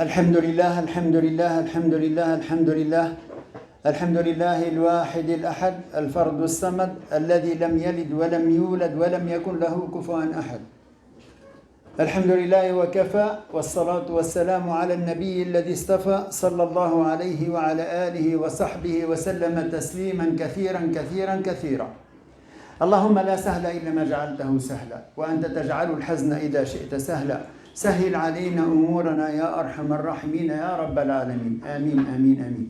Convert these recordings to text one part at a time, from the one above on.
الحمد لله الحمد لله الحمد لله الحمد لله الحمد لله الواحد الأحد الفرد الصمد الذي لم يلد ولم يولد ولم يكن له كفوا أحد. الحمد لله وكفى والصلاة والسلام على النبي الذي اصطفى صلى الله عليه وعلى آله وصحبه وسلم تسليما كثيرا كثيرا كثيرا. اللهم لا سهل إلا ما جعلته سهلا وأنت تجعل الحزن إذا شئت سهلا. سهل علينا أمورنا يا أرحم الراحمين يا رب العالمين. آمين آمين آمين.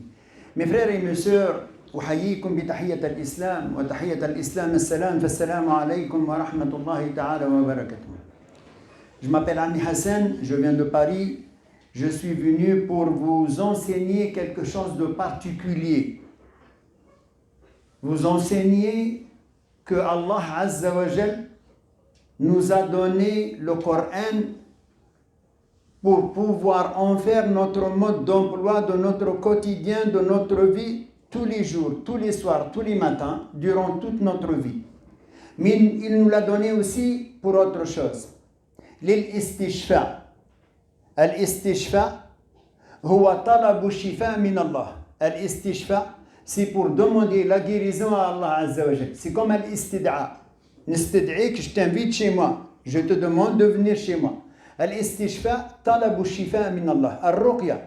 Mes frères et mes sœurs, أحييكم بتحية الإسلام وتحية الإسلام السلام فالسلام عليكم ورحمة الله تعالى وبركاته. Je m'appelle Ami Hassan, je viens de Paris. Je suis venu pour vous enseigner quelque chose de particulier. Vous enseigner que Allah Azza wa Jal nous a donné le Coran pour pouvoir en faire notre mode d'emploi de notre quotidien, de notre vie, tous les jours, tous les soirs, tous les matins, durant toute notre vie. Mais il nous l'a donné aussi pour autre chose. للاستشفاء. الاستشفاء هو طلب الشفاء من الله. الاستشفاء c'est pour demander la guérison à Allah Azza wa Jal. C'est comme الاستدعاء. نستدعيك, je t'invite chez moi. Je te demande de venir chez moi. الاستشفاء طلب الشفاء من الله. الرقية.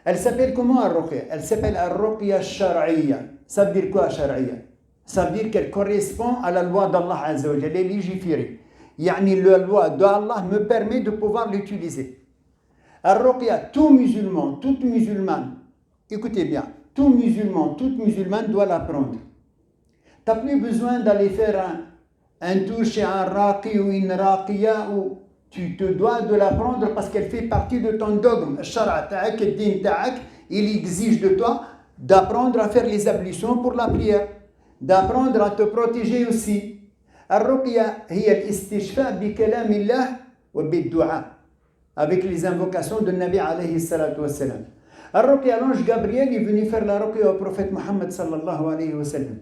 Elle s'appelle comment الرقية? Elle s'appelle الرقية الشرعية. Ça veut dire quoi شرعية? Ça veut dire qu'elle correspond à la loi d'Allah Azza wa Jal. Elle est légiférée. يعني la loi d'Allah me permet de pouvoir l'utiliser. الرقية, tout musulman, toute musulmane, écoutez bien, tout musulman, toute musulmane doit l'apprendre. Tu n'as plus besoin d'aller faire un tour chez un raqi ou une raqiya ou tu te dois de l'apprendre parce qu'elle fait partie de ton dogme. Shara ta'ak, din ta'ak, il exige de toi d'apprendre à faire les ablutions pour la prière, d'apprendre à te protéger aussi. الرقية هي الاستشفاء بكلام الله وبالدعاء avec les invocations de Nabi alayhi salatu wassalam. الرقية, l'ange Gabriel est venu faire la ruqya au prophète Muhammad sallallahu alayhi wa sallam.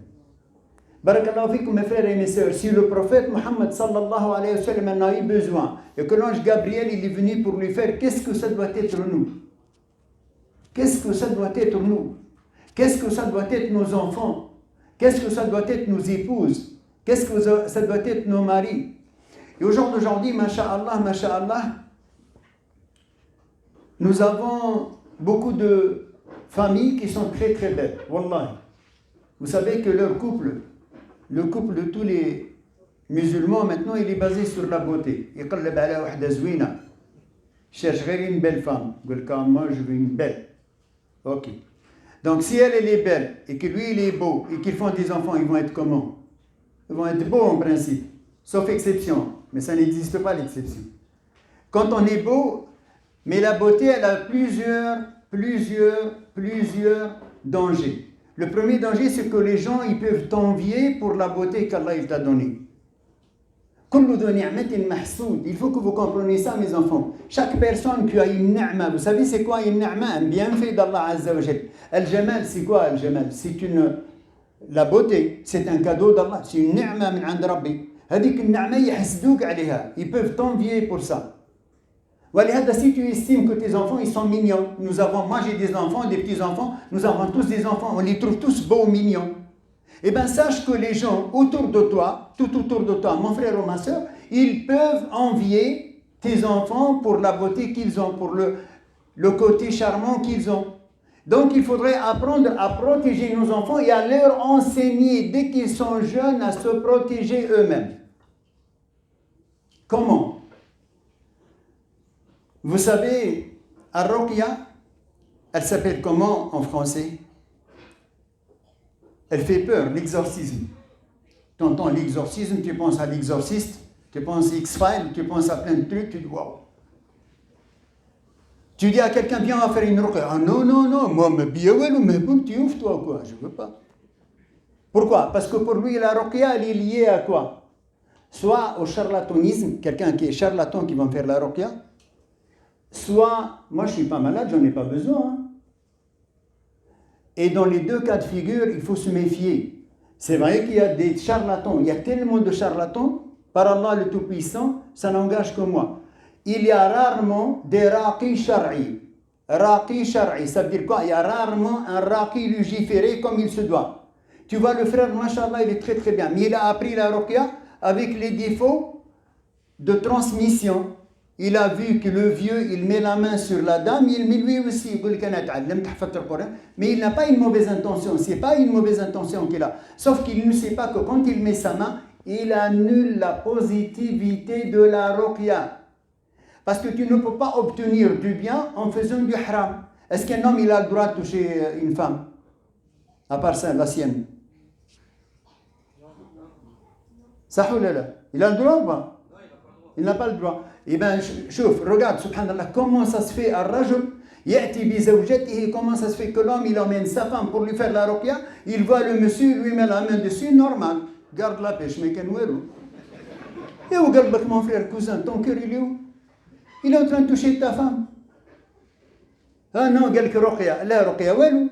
Barakallahu fikum mes frères et mes sœurs, si le prophète Muhammad sallallahu alayhi wa sallam en a eu besoin et que l'ange Gabriel il est venu pour lui faire, qu'est-ce que ça doit être nous? Qu'est-ce que ça doit être nous? Qu'est-ce que ça doit être nos enfants? Qu'est-ce que ça doit être nos épouses? Qu'est-ce que ça doit être nos maris? Et au jour d'aujourd'hui, masha'Allah, nous avons beaucoup de familles qui sont très très belles. Wallahi. Vous savez que leur couple, le couple de tous les musulmans maintenant, il est basé sur la beauté. يقلب على واحدة زوينة. Cherche une belle femme. Moi, je veux une belle. Ok. Donc si elle est belle et que lui il est beau et qu'ils font des enfants, ils vont être comment? Ils vont être beaux en principe, sauf exception. Mais ça n'existe pas l'exception. Quand on est beau, mais la beauté, elle a plusieurs dangers. Le premier danger, c'est que les gens, ils peuvent t'envier pour la beauté qu'Allah t'a donnée. Il faut que vous compreniez ça, mes enfants. Chaque personne qui a une ni'ma, vous savez c'est quoi une ni'ma? Un bienfait d'Allah Azza wa Jal. Al-Jamal, c'est quoi Al-Jamal? La beauté, c'est un cadeau d'Allah, c'est une ni'ma min 'and Rabbi. هذيك النعمة يحسدوك عليها, ils peuvent t'envier pour ça. ولهذا si tu estimes que tes enfants ils sont mignons, moi j'ai des enfants, des petits enfants, nous avons tous des enfants, on les trouve tous beaux, mignons. Eh bien sache que les gens autour de toi, tout autour de toi, mon frère ou ma soeur, ils peuvent envier tes enfants pour la beauté qu'ils ont, pour le côté charmant qu'ils ont. Donc il faudrait apprendre à protéger nos enfants et à leur enseigner dès qu'ils sont jeunes à se protéger eux-mêmes. Comment? Vous savez, Ar-Ruqya, elle s'appelle comment en français? Elle fait peur, l'exorcisme. Tu entends l'exorcisme, tu penses à l'exorciste, tu penses à X-Files, tu penses à plein de trucs, tu dis waouh. Tu dis à quelqu'un, viens, on va faire une ruqya. Ah non, moi, tu ouf, toi, quoi, je veux pas. Pourquoi? Parce que pour lui, la ruqya, elle est liée à quoi? Soit au charlatanisme, quelqu'un qui est charlatan qui va me faire la ruqya, soit, moi, je suis pas malade, j'en ai pas besoin. Hein. Et dans les deux cas de figure, il faut se méfier. C'est vrai qu'il y a des charlatans, il y a tellement de charlatans, par Allah le Tout-Puissant, ça n'engage que moi. Il y a rarement des raqis shar'i. Raqi shar'i, ça veut dire quoi? Il y a rarement un raqi légiféré comme il se doit. Tu vois, le frère, machallah, il est très très bien, mais il a appris la ruqya avec les défauts de transmission. Il a vu que le vieux, il met la main sur la dame, il met lui aussi, mais il n'a pas une mauvaise intention, c'est pas une mauvaise intention qu'il a. Sauf qu'il ne sait pas que quand il met sa main, il annule la positivité de la ruqya. Parce que tu ne peux pas obtenir du bien en faisant du haram. Est-ce qu'un homme il a le droit de toucher une femme? À part ça, la sienne. Ça ou là? Il a le droit ou pas? Il n'a pas le droit. Eh bien, chouf, regarde, subhanallah, comment ça se fait à Rajul, ya'ti bi zawjatihi, comment ça se fait que l'homme il emmène sa femme pour lui faire la ruqya, il voit le monsieur, lui met la main dessus, normal. Garde la pêche, mais qu'un ouérou. Et où garde mon frère, cousin, ton cœur il est où? Il est en train de toucher ta femme. Ah non, quelque ruqya, la ruqya, ouérou.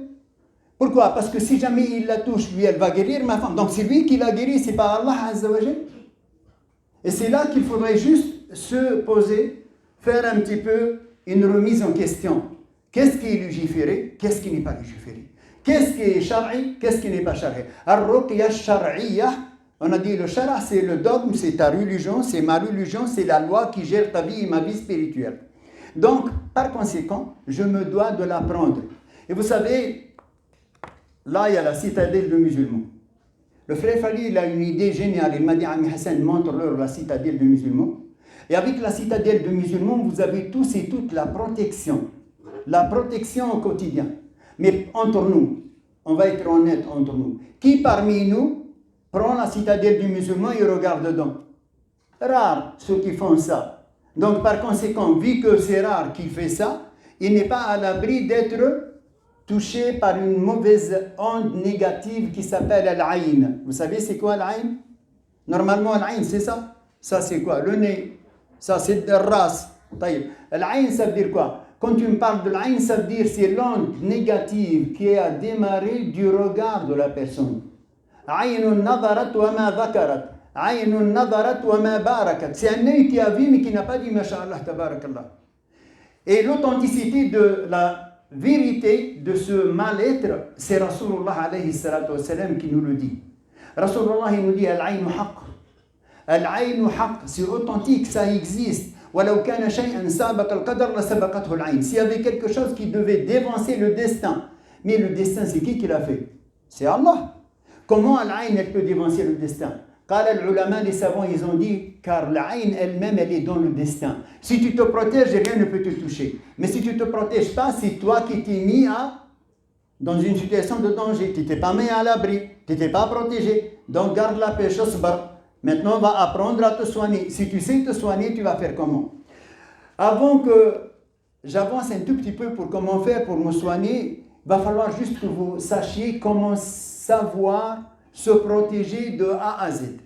Pourquoi? Parce que si jamais il la touche, lui, elle va guérir ma femme. Donc c'est lui qui l'a guéri, c'est pas Allah Azza wa Jal. Et c'est là qu'il faudrait juste se poser, faire un petit peu une remise en question. Qu'est-ce qui est légiféré? Qu'est-ce qui n'est pas légiféré? Qu'est-ce qui est shar'i? Qu'est-ce qui n'est pas shar'i? Ar-ruqya shar'iyya, on a dit le shara, c'est le dogme, c'est ta religion, c'est ma religion, c'est la loi qui gère ta vie et ma vie spirituelle. Donc, par conséquent, je me dois de l'apprendre. Et vous savez, là, il y a la citadelle de musulmans. Le frère Fali, il a une idée géniale. Il m'a dit, Ami Hassan, montre-leur la citadelle de musulmans. Et avec la citadelle de musulmans, vous avez tous et toutes la protection. La protection au quotidien. Mais entre nous, on va être honnête entre nous. Qui parmi nous prend la citadelle du musulman et regarde dedans? Rare ceux qui font ça. Donc par conséquent, vu que c'est rare qu'il fait ça, il n'est pas à l'abri d'être touché par une mauvaise onde négative qui s'appelle al-ayn. Vous savez c'est quoi al-ayn? Normalement al-ayn c'est ça. Ça c'est quoi? Le nez. Ça c'est de race. Al-ayn ça veut dire quoi? Quand tu me parles de l'Aïn, ça veut dire c'est l'onde négative qui a démarré du regard de la personne. Aïnun nadarat wa ma dhakarat. Aïnun nadarat wa ma barakat. C'est un œil qui a vu mais qui n'a pas dit Masha'Allah, tabarakallah. Et l'authenticité de la vérité de ce mal-être, c'est Rasulullah alayhi salatu wa salam qui nous le dit. Rasulullah il nous dit Al-Aïnu haqq. Al-Aïnu haqq, c'est authentique, ça existe. S'il y avait quelque chose qui devait dévancer le destin, mais le destin c'est qui l'a fait? C'est Allah. Comment l'Aïn elle peut dévancer le destin? Les savants ils ont dit car l'Aïn elle-même elle est dans le destin. Si tu te protèges, rien ne peut te toucher. Mais si tu ne te protèges pas, c'est toi qui t'es mis dans une situation de danger. Tu n'étais pas mis à l'abri, tu n'étais pas protégé. Donc garde la paix, shasbar. Maintenant, on va apprendre à te soigner. Si tu sais te soigner, tu vas faire comment? Avant que j'avance un tout petit peu pour comment faire pour me soigner, il va falloir juste que vous sachiez comment savoir se protéger de A à Z.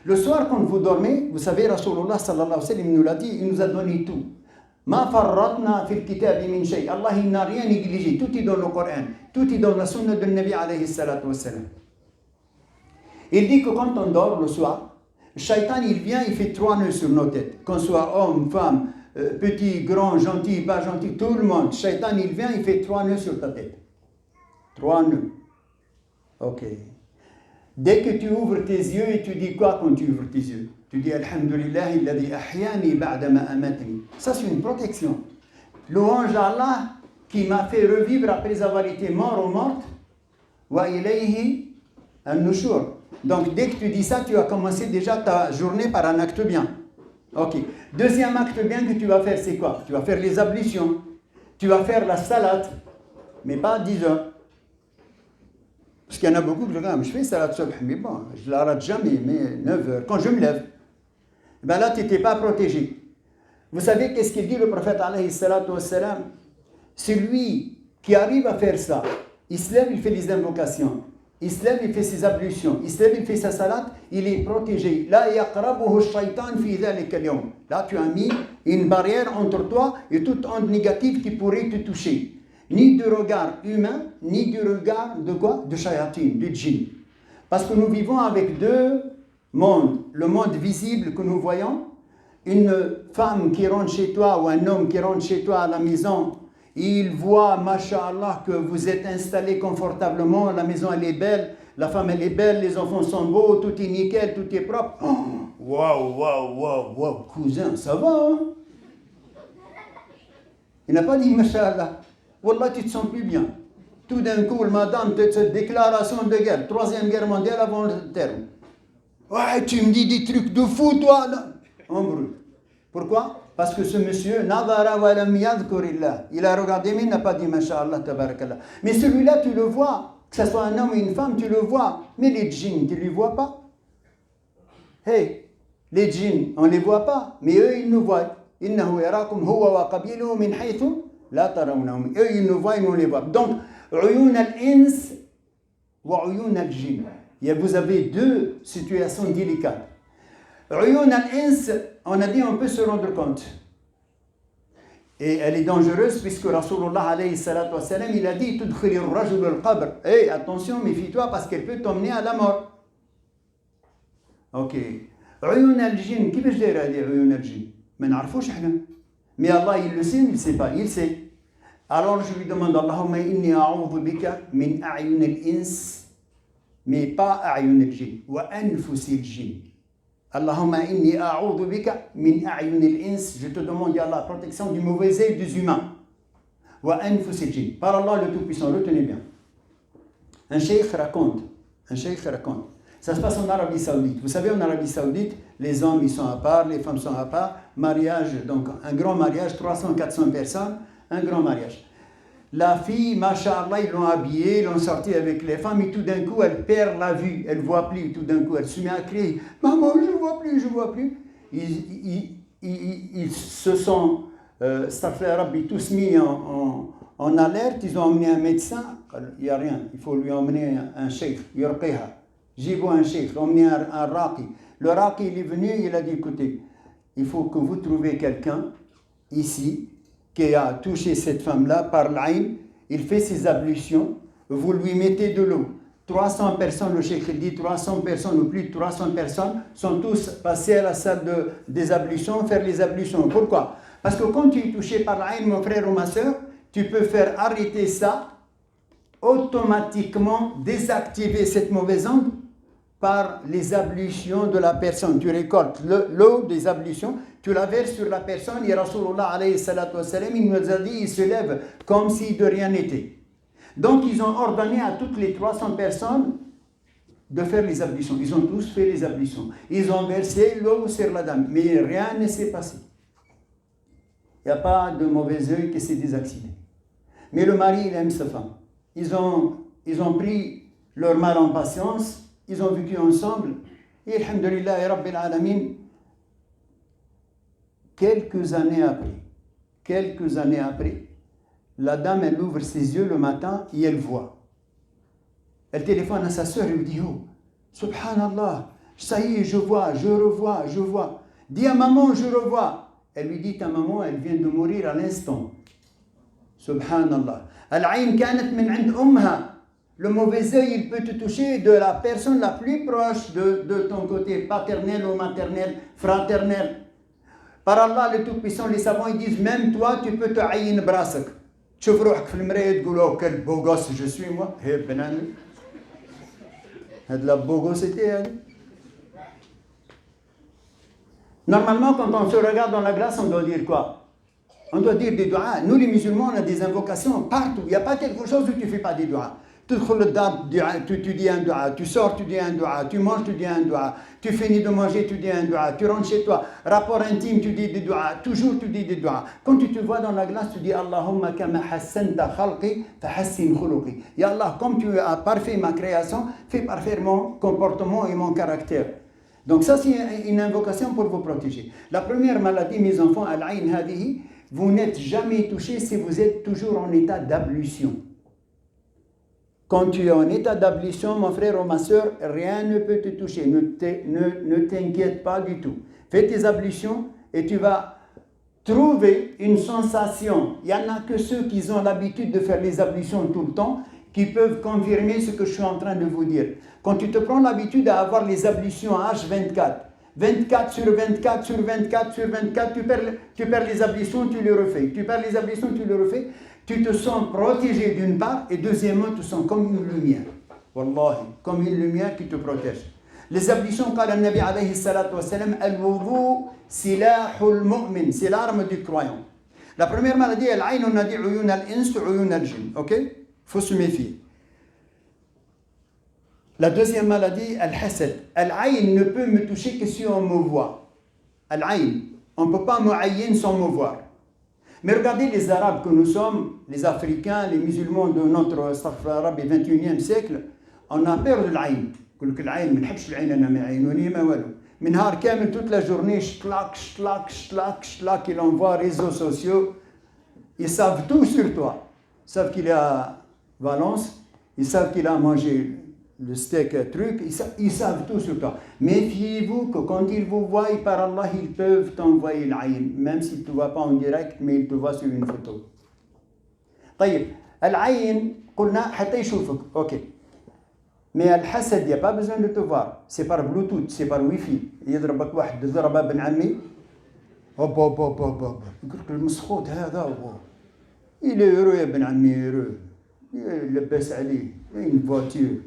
Le soir, quand vous dormez, vous savez, Rasulullah sallallahu alayhi wa sallam nous l'a dit, il nous a donné tout. Ma farratna fil kitabi min shay. Allah, il n'a rien négligé. Tout est dans le Coran. Tout est dans la sunna de Nabi alayhi salatu wa sallam. Il dit que quand on dort le soir, le shaitan, il vient, il fait 3 nœuds sur nos têtes. Qu'on soit homme, femme, petit, grand, gentil, pas gentil, tout le monde. Le shaitan, il vient, il fait 3 nœuds sur ta tête. 3 nœuds. Ok. Dès que tu ouvres tes yeux, et tu dis quoi quand tu ouvres tes yeux? Tu dis Alhamdulillah, alladhi ahyani ba'da ma amatani. Ça, c'est une protection. Louange à Allah qui m'a fait revivre après avoir été mort ou morte. Wa ilayhi an-nushur. Donc, dès que tu dis ça, tu as commencé déjà ta journée par un acte bien. Ok. Deuxième acte bien que tu vas faire, c'est quoi? Tu vas faire les ablutions. Tu vas faire la salade, mais pas à 10 heures. Parce qu'il y en a beaucoup qui disent, je fais salade subh, mais bon, je ne la rate jamais, mais 9 heures. Quand je me lève, ben là, tu n'étais pas protégé. Vous savez qu'est-ce qu'il dit le prophète alayhi salatu wa salam? Celui qui arrive à faire ça, il se lève, il fait les invocations. Il se lève, il fait ses ablutions. Il se lève, il fait sa salade, il est protégé. Là, là, tu as mis une barrière entre toi et toute onde négative qui pourrait te toucher. Ni du regard humain, ni du regard de quoi? De shayatin, de djinn. Parce que nous vivons avec 2 mondes. Le monde visible que nous voyons, une femme qui rentre chez toi ou un homme qui rentre chez toi à la maison, il voit, masha'Allah, que vous êtes installé confortablement, la maison elle est belle, la femme elle est belle, les enfants sont beaux, tout est nickel, tout est propre. Waouh, waouh, waouh, waouh, cousin, ça va, hein? Il n'a pas dit masha'Allah. Wallah, tu te sens plus bien. Tout d'un coup, madame, cette déclaration de guerre, 3e guerre mondiale avant le terme. Ouais, tu me dis des trucs de fou, toi, là. On brûle. Pourquoi? Parce que ce monsieur, nadara wa lam yadhkurillah, il a regardé, mais il n'a pas dit masha'Allah, tabarakallah. Mais celui-là, tu le vois, que ce soit un homme ou une femme, tu le vois. Mais les djinns, tu ne les vois pas? Hey, les djinns, on ne les voit pas, mais eux, ils nous voient. Innahu yarakum huwa wa qabiluhu min haythu la tarawnahum. Eux, ils nous voient, ils nous les voient. Donc, uyun al-ins wa uyun al-jinn. Vous avez deux situations délicates. Uyun al-ins, on a dit on peut se rendre compte. Et elle est dangereuse puisque Rasulullah alayhi salatu wassalam, il a dit tudkhili ar-rajul al-qabr. Hey, attention, méfie-toi parce qu'elle peut t'emmener à la mort. Ok. Uyun al-jinn, qui veut dire uyun al-jinn? Mais n'arfouch rien. Mais Allah, il le sait ou il ne sait pas? Il sait. Alors je lui demande Allahumma inni a'udhu bika min a'yun al-ins, mais pas a'yun al-jinn, wa anfus al-jinn. Allahumma inni a'udhu bika min a'yun al-ins, je te demande ya Allah, protection du mauvais œil des humains. Wa anfus al-jinn. Par Allah le Tout-Puissant, retenez bien. Un cheikh raconte, ça se passe en Arabie Saoudite. Vous savez, en Arabie Saoudite, les hommes ils sont à part, les femmes sont à part. Mariage, donc un grand mariage, 300-400 personnes, un grand mariage. La fille, masha'Allah, ils l'ont habillée, ils l'ont sortie avec les femmes et tout d'un coup, elle perd la vue, elle ne voit plus. Tout d'un coup, elle se met à crier « Maman, je ne vois plus, je ne vois plus ». Ils se sont, tous mis en alerte, ils ont emmené un médecin, il n'y a rien, il faut lui emmener un cheikh, yurqiha. J'ai vu un cheikh, emmener un raqi. Le raqi, il est venu, il a dit, écoutez, il faut que vous trouviez quelqu'un ici qui a touché cette femme-là par l'aïn, il fait ses ablutions, vous lui mettez de l'eau. 300 personnes, le cheikh dit 300 personnes ou plus de 300 personnes sont tous passés à la salle des ablutions, faire les ablutions. Pourquoi? Parce que quand tu es touché par l'aïn, mon frère ou ma soeur, tu peux faire arrêter ça, automatiquement désactiver cette mauvaise onde par les ablutions de la personne. Tu récoltes l'eau des ablutions, tu la verses sur la personne et Rasulullah alayhi salatu wassalam, il nous a dit, il se lève comme si de rien n'était. Donc ils ont ordonné à toutes les 300 personnes de faire les ablutions. Ils ont tous fait les ablutions. Ils ont versé l'eau sur la dame, mais rien ne s'est passé. Il n'y a pas de mauvais œil qui s'est désactivé. Mais le mari, il aime sa femme. Ils ont pris leur mal en patience, ils ont vécu ensemble, et alhamdulillah, rabbil alamin, quelques années après, la dame, elle ouvre ses yeux le matin et elle voit. Elle téléphone à sa sœur et lui dit, oh, subhanallah, ça y est, je vois, je revois. Dis à maman, je revois. Elle lui dit, ta maman, elle vient de mourir à l'instant. Subhanallah. Al-ayn kanat min 'ind umha. Le mauvais œil, il peut te toucher de la personne la plus proche de ton côté, paternel ou maternel, fraternel. Par Allah, le Tout-Puissant, les savants, ils disent, même toi, tu peux te aïn brasak. Tu vois روحك في المراية تقول oh quel beau gosse je suis moi. Hé benani. De la beau gossité. Normalement, quand on se regarde dans la glace, on doit dire quoi? On doit dire des doigts. Nous, les musulmans, on a des invocations partout. Il n'y a pas quelque chose où tu ne fais pas des doigts. Tu dis un doigt, tu sors, tu dis un doigt, tu manges, tu dis un doigt, tu finis de manger, tu dis un doigt, tu rentres chez toi, rapport intime, tu dis des doigts, toujours tu dis des doigts. Quand tu te vois dans la glace, tu dis Allahumma kama hassanta khalqi fa hassin khuluqi. Ya Allah, comme tu as parfait ma création, fais parfaire mon comportement et mon caractère. Donc ça, c'est une invocation pour vous protéger. La première maladie, mes enfants, al-ayn hadihi, vous n'êtes jamais touché si vous êtes toujours en état d'ablution. Quand tu es en état d'ablution, mon frère ou ma soeur, rien ne peut te toucher. Ne t'inquiète pas du tout. Fais tes ablutions et tu vas trouver une sensation. Il n'y en a que ceux qui ont l'habitude de faire les ablutions tout le temps qui peuvent confirmer ce que je suis en train de vous dire. Quand tu te prends l'habitude d'avoir les ablutions H24, 24 sur 24 sur 24 sur 24, tu perds les ablutions, tu les refais. Tu perds les ablutions, tu les refais. Tu te sens protégé d'une part, et deuxièmement, tu te sens comme une lumière. Wallahi, comme une lumière qui te protège. Les ablutions, قال النبي عليه الصلاة والسلام, الوضوء سلاح المؤمن, c'est l'arme du croyant. La première maladie, العين, on a dit عيون الإنس وعيون الجن, ok? Faut se méfier. La deuxième maladie, al-hasad. Al-ayn ne peut me toucher que si on me voit. Al-ayn, on ne peut pas me aïen sans me voir. Mais regardez les Arabes que nous sommes, les Africains, les musulmans de notre arabe du 21e siècle, on a peur de l'aïn. يقول لك العين ما نحبش العين انا ما يعينوني ما والو. من نهار كامل toute la journée شلاك ils envoient réseaux sociaux. Ils savent tout sur toi. Ils savent qu'il est à Valence, ils savent qu'il a mangé le steak truc, ils savent tout sur toi. Méfiez-vous que quand ils vous voient, par Allah, ils peuvent t'envoyer l'aïn, même s'ils ne te voient pas en direct, mais ils te voient sur une photo. طيب, العين قلنا حتى يشوفك, ok. Mais الحسد, il n'y a pas besoin de te voir. C'est par Bluetooth, c'est par Wi-Fi. يضربك واحد ضربة بن عمي. هوب هوب هوب هوب هوب. يقول لك المسخوط هذا هو. Il est heureux يا بن عمي, heureux. لباس عليه. Une voiture.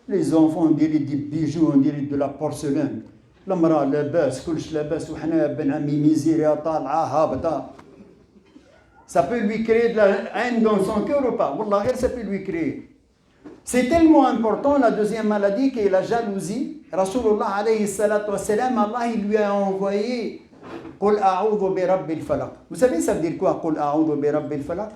Les enfants, on dirait des bijoux, on dirait de la porcelaine. المرأة لاباس, كلش لاباس, وحنا بن عمي ميزيريا طالعة هابطة. Ça peut lui créer de la haine dans son cœur ou pas? Wallah, ça peut lui créer. C'est tellement important, la deuxième maladie, qui est la jalousie. Rasulullah alayhi salatu wa salam, Allah il lui a envoyé قل أعوذ برب الفلق. Vous savez ça veut dire quoi? قل أعوذ برب الفلق.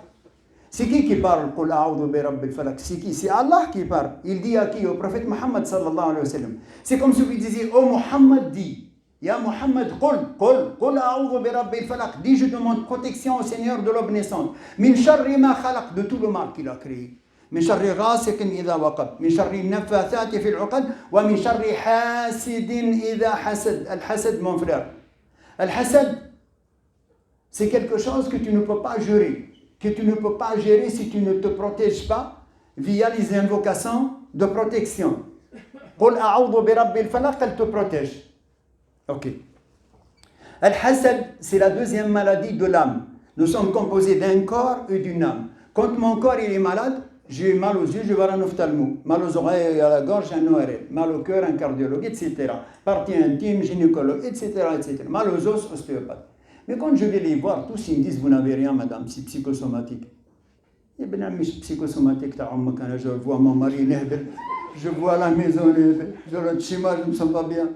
C'est qui parle? قل أعوذ برب الفلق. C'est qui? C'est Allah qui parle. Il dit à qui? Au prophète Muhammad sallallahu alayhi wa sallam. C'est comme si vous disiez, oh Muhammad dit, Ya Muhammad, قل أعوذ برب الفلق. Dis, je demande protection au Seigneur de l'aube naissante. من شر ما خلق, de tout le mal qu'il a créé. من شر غاسق إذا وقب, من شر النفاثات في العقد, ومن شر حاسد إذا حسد. الحسد, mon frère. Al-hasad, c'est quelque chose que tu ne peux pas gérer, que tu ne peux pas gérer si tu ne te protèges pas via les invocations de protection. قل أعوذ برب الفلق, elle te protège. Ok. Al-hasad, c'est la deuxième maladie de l'âme. Nous sommes composés d'un corps et d'une âme. Quand mon corps il est malade, j'ai mal aux yeux, je vais voir un ophtalmo. Mal aux oreilles et à la gorge, un ORL. Mal au cœur, un cardiologue, etc. Partie intime, gynécologue, etc., etc. Mal aux os, ostéopathe. Mais quand je vais les voir, tous ils me disent, vous n'avez rien, madame, c'est psychosomatique. Eh bien, mais psychosomatique, je vois mon mari, je vois la maison, je rentre chez moi, je ne me sens pas bien.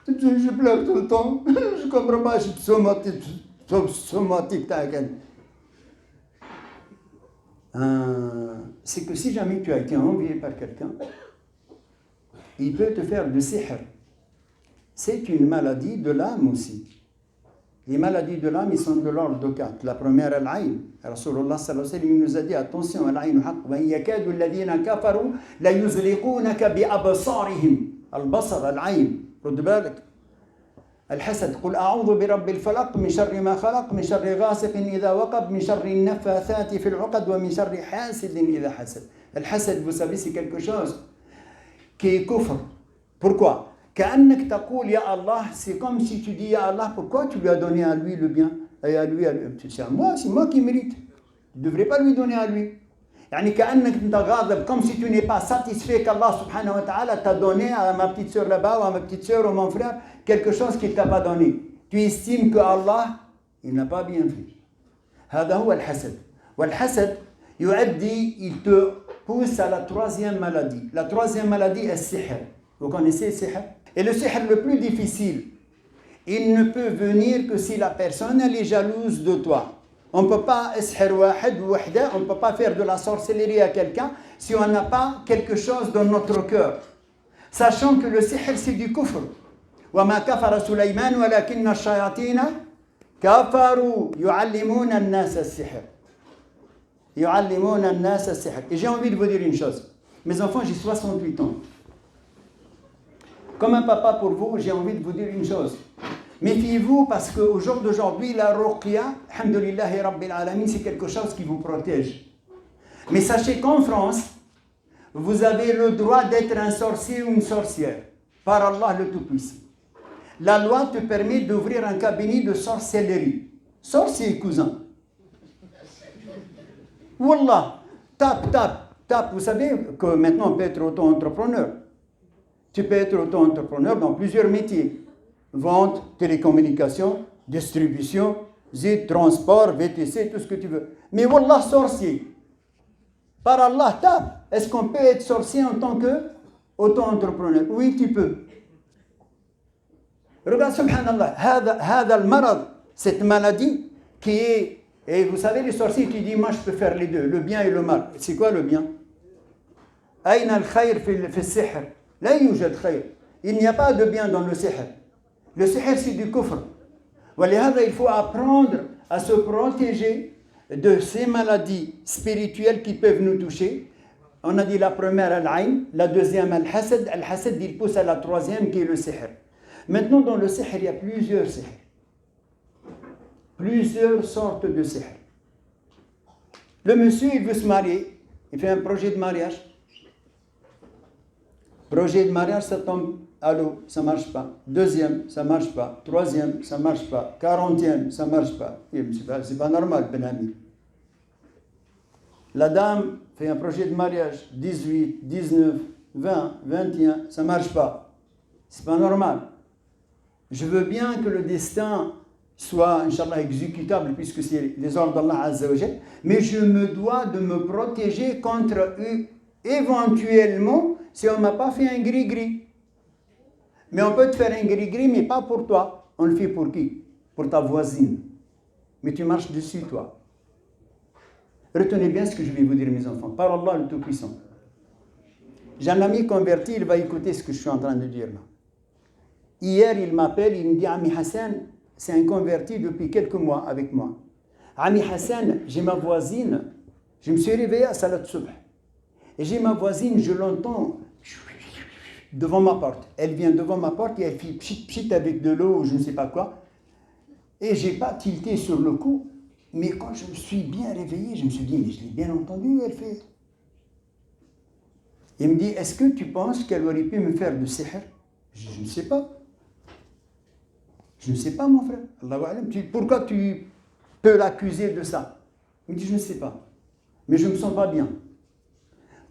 Je pleure tout le temps. Je ne comprends pas, je suis somatique. C'est que si jamais tu as été envié par quelqu'un, il peut te faire du sihr. C'est une maladie de l'âme aussi. Les maladies de l'âme, ils sont de l'ordre de 4. La première, al-ayn. Rasulullah sallallahu alayhi wa sallam nous a dit, attention, al-ayn haqq, wa yakadu alladhina kafaru la yuzliqunaka bi absarihim. Al-basar, al-ayn. رد بالك. الحسد قل أعوذ برب الفلق من شر ما خلق من شر غاسق إذا وقب من شر النفاثات في العقد ومن شر حاسد إذا حسد. الحسد, vous savez, c'est quelque chose qui est kufr. Pourquoi? كأنك تقول يا الله, c'est comme si tu dis ya Allah, pourquoi tu lui as donné à lui le bien et à lui, c'est à moi, c'est moi qui mérite. Tu ne devrais pas lui donner à lui. يعني كأنك أنت غاضب, comme si tu n'es pas satisfait qu'Allah subhanahu wa ta'ala t'a donné à ma petite sœur là-bas ou à ma petite sœur ou mon frère quelque chose qu'il ne t'a pas donné. Tu estimes que Allah, il n'a pas bien fait. هذا هو الحسد. والحسد يؤدي, il te pousse à la troisième maladie. La troisième maladie est le sihr. Vous connaissez le sihr? Et le sihr le plus difficile, il ne peut venir que si la personne elle est jalouse de toi. On ne peut pas on ne peut pas faire de la sorcellerie à quelqu'un si on n'a pas quelque chose dans notre cœur. Sachant que le sihr c'est du kufr. وما كفر سليمان ولكن الشياطين كفروا يعلمون الناس السحر. يعلمون الناس السحر. Et j'ai envie de vous dire une chose. Mes enfants, j'ai 68 ans. Comme un papa pour vous, j'ai envie de vous dire une chose. Méfiez-vous parce qu'au jour d'aujourd'hui, la ruqya, alhamdulillahi rabbil alamin, c'est quelque chose qui vous protège. Mais sachez qu'en France, vous avez le droit d'être un sorcier ou une sorcière, par Allah le Tout-Puissant. La loi te permet d'ouvrir un cabinet de sorcellerie. Sorcier, cousin. Wallah, tape. Vous savez que maintenant on peut être auto-entrepreneur. Tu peux être auto-entrepreneur dans plusieurs métiers. Vente, télécommunications, distribution, zid, transport, VTC, tout ce que tu veux. Mais wallah, sorcier. Par Allah, tape. Est-ce qu'on peut être sorcier en tant qu'auto-entrepreneur? Oui, tu peux. Regarde, subhanallah, هذا المرض, cette maladie qui est, et vous savez les sorciers qui disent moi je peux faire les deux, le bien et le mal. C'est quoi le bien? أين الخير في السحر؟ لا يوجد خير. Il n'y a pas de bien dans le sihr. Le sihr c'est du kufr. ولهذا il faut apprendre à se protéger de ces maladies spirituelles qui peuvent nous toucher. On a dit la première al-ayn, la deuxième al-hasad. Al-hasad il pousse à la troisième qui est le sihr. Maintenant, dans le sihr, il y a plusieurs sihr. Plusieurs sortes de sihr. Le monsieur, il veut se marier. Il fait un projet de mariage. Projet de mariage, ça tombe à l'eau, ça ne marche pas. Deuxième, ça ne marche pas. Troisième, ça ne marche pas. 40e, ça ne marche pas. C'est pas normal, ben ami. La dame fait un projet de mariage. 18, 19, 20, 21, ça ne marche pas. C'est pas normal. Je veux bien que le destin soit, Inch'Allah, exécutable, puisque c'est les ordres d'Allah Azza wa Jal, mais je me dois de me protéger contre éventuellement, si on ne m'a pas fait un gris-gris. Mais on peut te faire un gris-gris, mais pas pour toi. On le fait pour qui? Pour ta voisine. Mais tu marches dessus, toi. Retenez bien ce que je vais vous dire, mes enfants. Par Allah le Tout-Puissant. J'ai un ami converti, il va écouter ce que je suis en train de dire là. Hier, il m'appelle, il me dit, Ami Hassan, c'est un converti depuis quelques mois avec moi. Ami Hassan, j'ai ma voisine, je me suis réveillé à Salat Subh. Et j'ai ma voisine, je l'entends devant ma porte. Elle vient devant ma porte et elle fait pchit avec de l'eau ou je ne sais pas quoi. Et je n'ai pas tilté sur le coup, mais quand je me suis bien réveillé, je me suis dit, mais je l'ai bien entendu, elle fait. Il me dit, est-ce que tu penses qu'elle aurait pu me faire du sihr? Je ne sais pas. Je ne sais pas, mon frère. Pourquoi tu peux l'accuser de ça? Il me dit, je ne sais pas. Mais je ne me sens pas bien.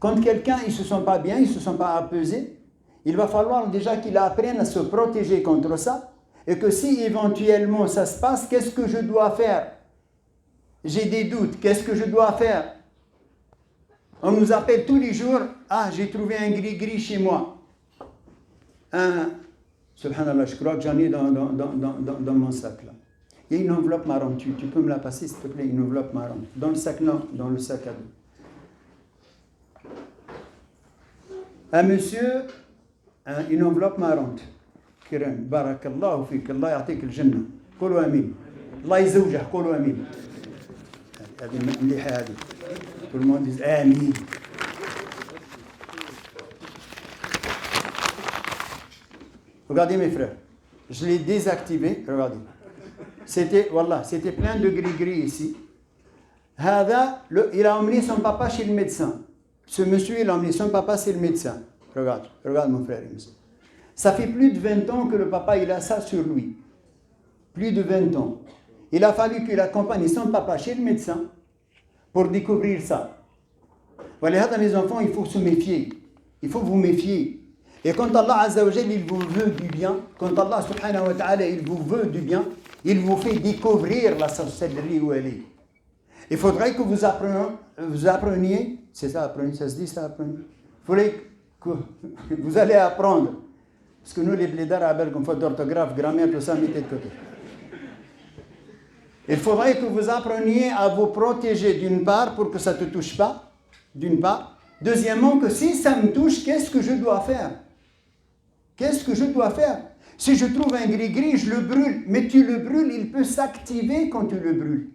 Quand quelqu'un ne se sent pas bien, il ne se sent pas apaisé, il va falloir déjà qu'il apprenne à se protéger contre ça. Et que si éventuellement ça se passe, qu'est-ce que je dois faire? J'ai des doutes. Qu'est-ce que je dois faire? On nous appelle tous les jours. Ah, j'ai trouvé un gris-gris chez moi. Subhanallah, je crois que j'en ai dans mon sac là. Il y a une enveloppe marron. Tu peux me la passer s'il te plaît, une enveloppe marron. Dans le sac, non, dans le sac à dos. Un monsieur, une enveloppe marron. Kiran, barakallahu fik, Allah ya'tik al-jannah. Qulu amin. Allah yzawjah, qulu amin. هذه مليحة هذه. Tout le monde dit amin. Regardez mes frères, je l'ai désactivé, regardez. C'était plein de gris-gris ici. Il a emmené son papa chez le médecin. Ce monsieur, il a emmené son papa chez le médecin. Regarde mon frère. Ça fait plus de 20 ans que le papa, il a ça sur lui. Plus de 20 ans. Il a fallu qu'il accompagne son papa chez le médecin pour découvrir ça. Voilà, mes enfants, il faut se méfier. Il faut vous méfier. Et quand Allah Azza wa Jal, il vous veut du bien, quand Allah Subhanahu wa Ta'ala, il vous veut du bien, il vous fait découvrir la sorcellerie où elle est. Il faudrait que vous appreniez, c'est ça, appreniez, ça se dit ça, appreniez. Il faudrait que vous allez apprendre. Parce que nous, les blédards, avec comme faute d'orthographe, grammaire, tout ça, mettez de côté. Il faudrait que vous appreniez à vous protéger d'une part pour que ça ne te touche pas, d'une part. Deuxièmement, que si ça me touche, qu'est-ce que je dois faire? Qu'est-ce que je dois faire? Si je trouve un gris-gris, je le brûle. Mais tu le brûles, il peut s'activer quand tu le brûles.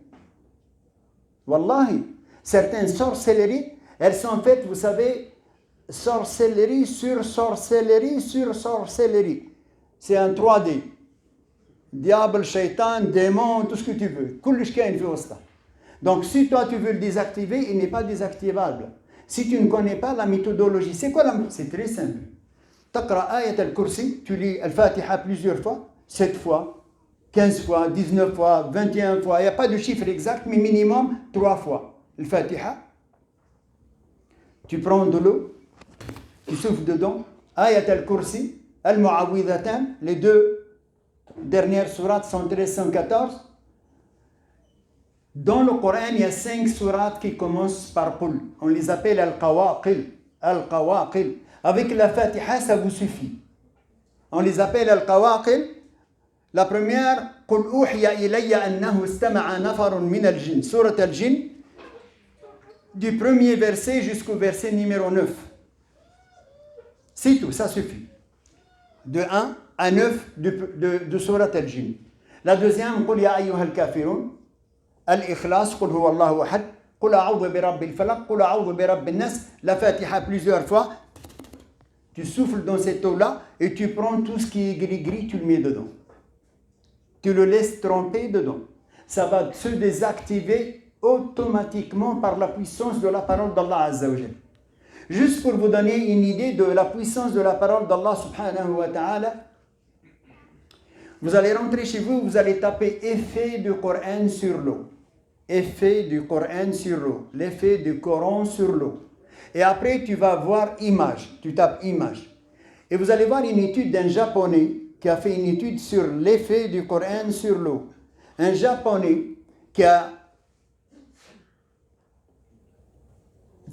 Wallahi, certaines sorcelleries, elles sont faites, vous savez, sorcellerie sur sorcellerie sur sorcellerie. C'est un 3D. Diable, shaitan, démon, tout ce que tu veux. Donc si toi tu veux le désactiver, il n'est pas désactivable. Si tu ne connais pas la méthodologie, c'est quoi la méthodologie? C'est très simple. Taqra ayat al-kursi, tu lis al-Fatiha plusieurs fois, 7 fois, 15 fois, 19 fois, 21 fois. Il n'y a pas de chiffre exact, mais minimum 3 fois. Le Fatiha. Tu prends de l'eau, tu souffles dedans. Ayat al-Kursi, al-Mu'awwidhatan, les deux dernières sourates 113-114. Dans le Coran, il y a 5 sourates qui commencent par Qul. On les appelle Al-Qawaqil. Al-Qawaqil. Avec la Fatiha, ça vous suffit. On les appelle Al-Qawaqil. La première, Qul uhiya ilayya annahu istama'a nafarun min al-jinn. Surat al-Jinn, du premier verset jusqu'au verset numéro 9. C'est tout, ça suffit. De 1 à 9 de Surat al-Jinn. La deuxième, Qul ya ayyuhal kafirun. Al-Ikhlas, Qul huwa Allahu ahad. Qul a'udhu bi rabbil falaq. Qul a'udhu bi rabbin nas. La Fatiha plusieurs fois. Tu souffles dans cette eau-là et tu prends tout ce qui est gris-gris, tu le mets dedans. Tu le laisses tremper dedans. Ça va se désactiver automatiquement par la puissance de la parole d'Allah Azza wa Jal. Juste pour vous donner une idée de la puissance de la parole d'Allah subhanahu wa ta'ala, vous allez rentrer chez vous, vous allez taper effet du Coran sur l'eau. Effet du Coran sur l'eau. L'effet du Coran sur l'eau. Et après, tu vas voir image. Tu tapes image. Et vous allez voir une étude d'un Japonais qui a fait une étude sur l'effet du Coran sur l'eau. Un Japonais qui a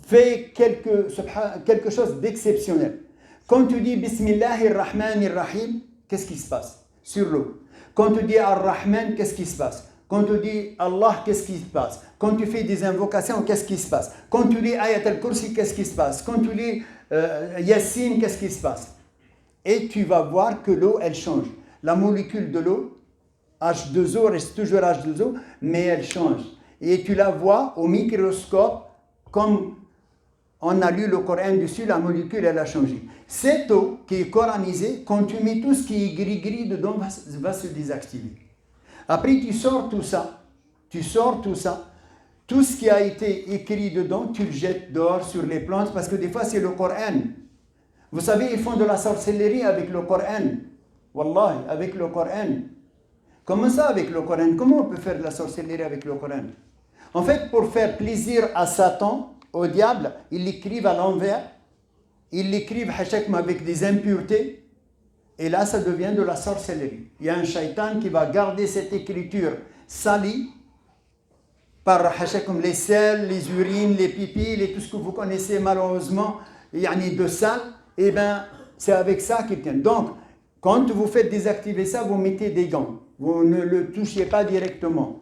fait quelque chose d'exceptionnel. Quand tu dis Bismillahirrahmanirrahim, qu'est-ce qui se passe sur l'eau? Quand tu dis Ar-Rahman, qu'est-ce qui se passe? Quand tu dis Allah, qu'est-ce qui se passe? Quand tu fais des invocations, qu'est-ce qui se passe? Quand tu lis Ayat al-Kursi, qu'est-ce qui se passe? Quand tu lis Yassine, qu'est-ce qui se passe? Et tu vas voir que l'eau, elle change. La molécule de l'eau, H2O, reste toujours H2O, mais elle change. Et tu la vois au microscope, comme on a lu le Coran dessus, la molécule, elle a changé. Cette eau qui est coranisée, quand tu mets tout ce qui est gris-gris dedans, va se désactiver. Après, tu sors tout ça. Tout ce qui a été écrit dedans, tu le jettes dehors sur les plantes, parce que des fois, c'est le Coran. Vous savez, ils font de la sorcellerie avec le Coran. Wallahi, avec le Coran. Comment ça avec le Coran? Comment on peut faire de la sorcellerie avec le Coran? En fait, pour faire plaisir à Satan, au diable, ils l'écrivent à l'envers. Ils l'écrivent avec des impuretés. Et là, ça devient de la sorcellerie. Il y a un shaitan qui va garder cette écriture salie par les sels, les urines, les pipis, tout ce que vous connaissez malheureusement, de sale. Eh bien, c'est avec ça qu'il tient. Donc, quand vous faites désactiver ça, vous mettez des gants. Vous ne le touchez pas directement.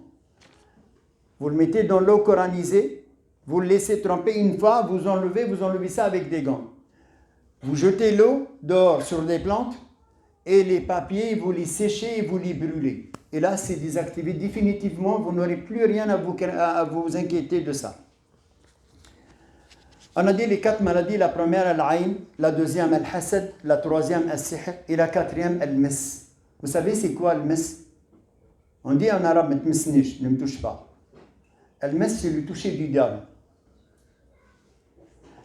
Vous le mettez dans l'eau coranisée, vous le laissez tremper une fois, vous enlevez ça avec des gants. Vous jetez l'eau dehors sur des plantes et les papiers, vous les séchez et vous les brûlez. Et là, c'est désactivé définitivement, vous n'aurez plus rien à vous inquiéter de ça. On a dit les 4 maladies, la première, al-ayn, la deuxième, al-hasad, la troisième, al-sihr, et la quatrième, al-mas. Vous savez c'est quoi al-mas? On dit en arabe, ne me touche pas. Al-mas, c'est le toucher du diable.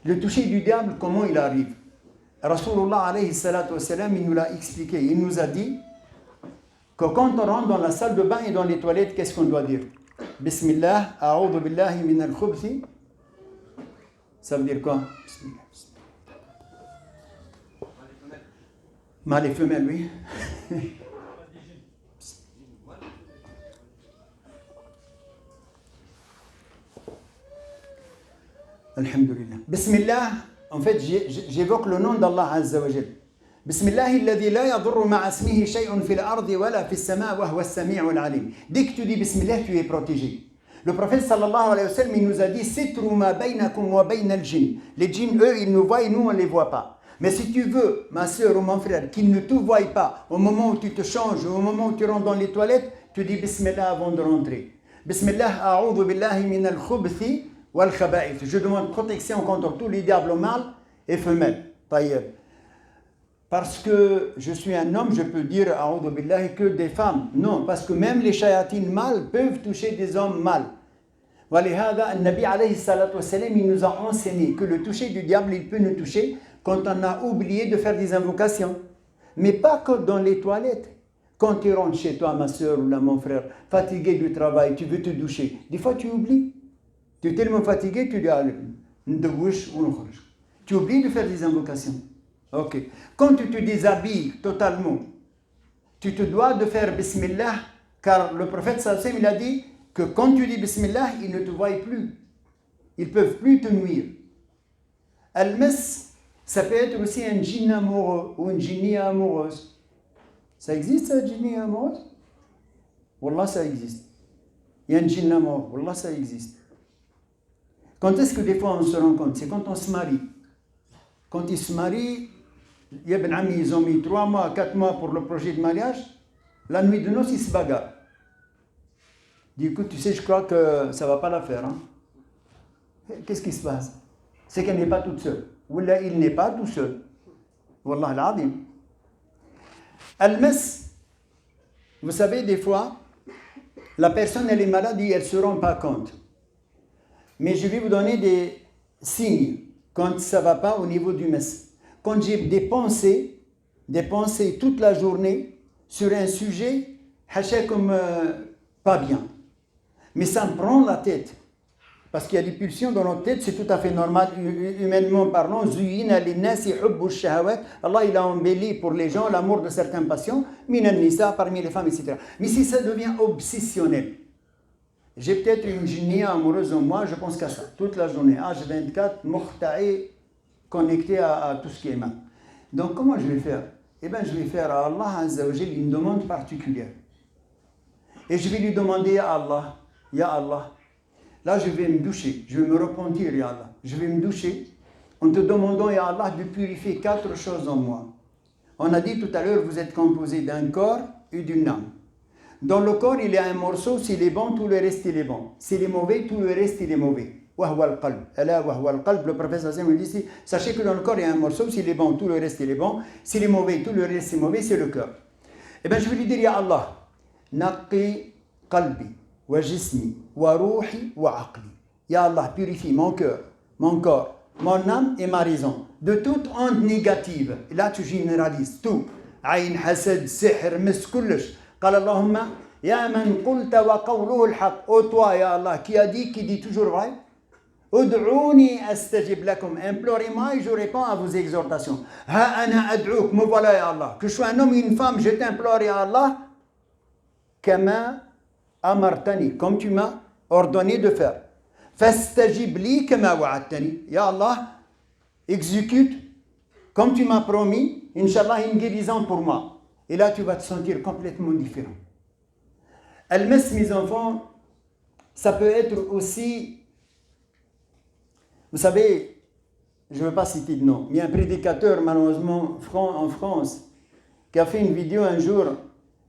Le toucher du diable, comment il arrive? Rasulullah alayhi salatu wassalam, il nous l'a expliqué. Il nous a dit que quand on rentre dans la salle de bain et dans les toilettes, qu'est-ce qu'on doit dire? Bismillah, a'udhu billahi min al-khubthi. Ça veut dire quoi? Mâles et femelles, oui. Alhamdulillah. Bismillah, en fait, j'évoque le nom d'Allah Azza wa Jal. Bismillah, alladhi la yadurru ma'a ismihi shay'un fil ardi wala fis sama' wa huwa as-sami'ul 'alim. Dès que tu dis Bismillah, tu es protégé. Le prophète sallallahu alayhi wa sallam, il nous a dit Sitru ma baynakum wa bayna al-jinn. Les djinns, eux, ils nous voient et nous, on ne les voit pas. Mais si tu veux, ma soeur ou mon frère, qu'ils ne te voient pas au moment où tu te changes, au moment où tu rentres dans les toilettes, tu dis Bismillah avant de rentrer. Bismillah, a'udhu billahi min al-khubthi wal khaba'ith. Je demande protection contre tous les diables mâles et femelles. Taïeb. Parce que je suis un homme, je peux dire a'udhu billahi que des femmes. Non, parce que même les shayatines mâles peuvent toucher des hommes mâles. Walihada, le Nabi alayhi salatu wassalam, il nous a enseigné que le toucher du diable, il peut nous toucher quand on a oublié de faire des invocations. Mais pas que dans les toilettes. Quand tu rentres chez toi, ma soeur ou là, mon frère, fatigué du travail, tu veux te doucher. Des fois, tu oublies. Tu es tellement fatigué, tu dis, allez, tu oublies de faire des invocations. Ok. Quand tu te déshabilles totalement, tu te dois de faire Bismillah, car le prophète sallallahu alayhi wa sallam, il a dit que quand tu dis Bismillah, ils ne te voient plus. Ils ne peuvent plus te nuire. Al-Mas, ça peut être aussi un djinn amoureux ou une djinnie amoureuse. Ça existe, ça, djinnie amoureuse? Wallah, ça existe. Il y a un djinn amoureux. Wallah, ça existe. Quand est-ce que des fois on se rend compte? C'est quand on se marie. Quand ils se marient, Ibn Ami, ils ont mis 3 mois, 4 mois pour le projet de mariage. La nuit de noces, ils se bagarrent. Du coup, tu sais, je crois que ça ne va pas la faire. Hein? Qu'est-ce qui se passe? C'est qu'elle n'est pas toute seule. Ou là, il n'est pas tout seul. Wallah al-Adim. Al-Mas, vous savez, des fois, la personne, elle est malade et elle ne se rend pas compte. Mais je vais vous donner des signes quand ça ne va pas au niveau du Mas. Quand j'ai des pensées toute la journée sur un sujet, haché comme pas bien. Mais ça me prend la tête. Parce qu'il y a des pulsions dans notre tête, c'est tout à fait normal, humainement parlant. Allah, il a embelli pour les gens l'amour de certaines passions, minan nisa, parmi les femmes, etc. Mais si ça devient obsessionnel, j'ai peut-être une djinnie amoureuse en moi, je pense qu'à ça, toute la journée, H24, mukhta'i, connecté à tout ce qui est mal. Donc comment je vais faire? Eh bien, je vais faire à Allah Azza wa Jal une demande particulière. Et je vais lui demander à Allah, Ya Allah, là je vais me doucher, je vais me repentir, Ya Allah. Je vais me doucher en te demandant, Ya Allah, de purifier 4 choses en moi. On a dit tout à l'heure, vous êtes composé d'un corps et d'une âme. Dans le corps, il y a un morceau, s'il est bon, tout le reste il est bon. S'il est mauvais, tout le reste il est mauvais. Le prophète sallallahu dit ici, sachez que dans le corps il y a un morceau, s'il est bon, tout le reste il est bon. S'il est mauvais, tout le reste est mauvais, c'est le cœur. Eh bien je vais lui dire, Ya Allah, naqi qalbi, wa jismi, wa ruhi, wa aqli. Ya Allah, purifie mon cœur, mon corps, mon âme et ma raison de toute onde négative. Et là tu généralises tout. Aïn, hasad, sihr, mis, kullish. قال اللهم يا من قلت وقوله الحق. Ô toi, Ya Allah, qui dit toujours vrai. Ud'ouni astajib lakum. Implorez-moi et je réponds à vos exhortations. Ha ana ad'ouk. Me voilà, Ya Allah. Que je sois un homme ou une femme, je t'implore, Ya Allah. Kama amartani. Comme tu m'as ordonné de faire. Fastajib li kama wa'adtani. Ya Allah, exécute comme tu m'as promis, Inch'Allah, une guérison pour moi. Et là, tu vas te sentir complètement différent. Al-Mas, mes enfants, ça peut être aussi, vous savez, je ne veux pas citer de nom, mais il y a un prédicateur, malheureusement, en France, qui a fait une vidéo un jour,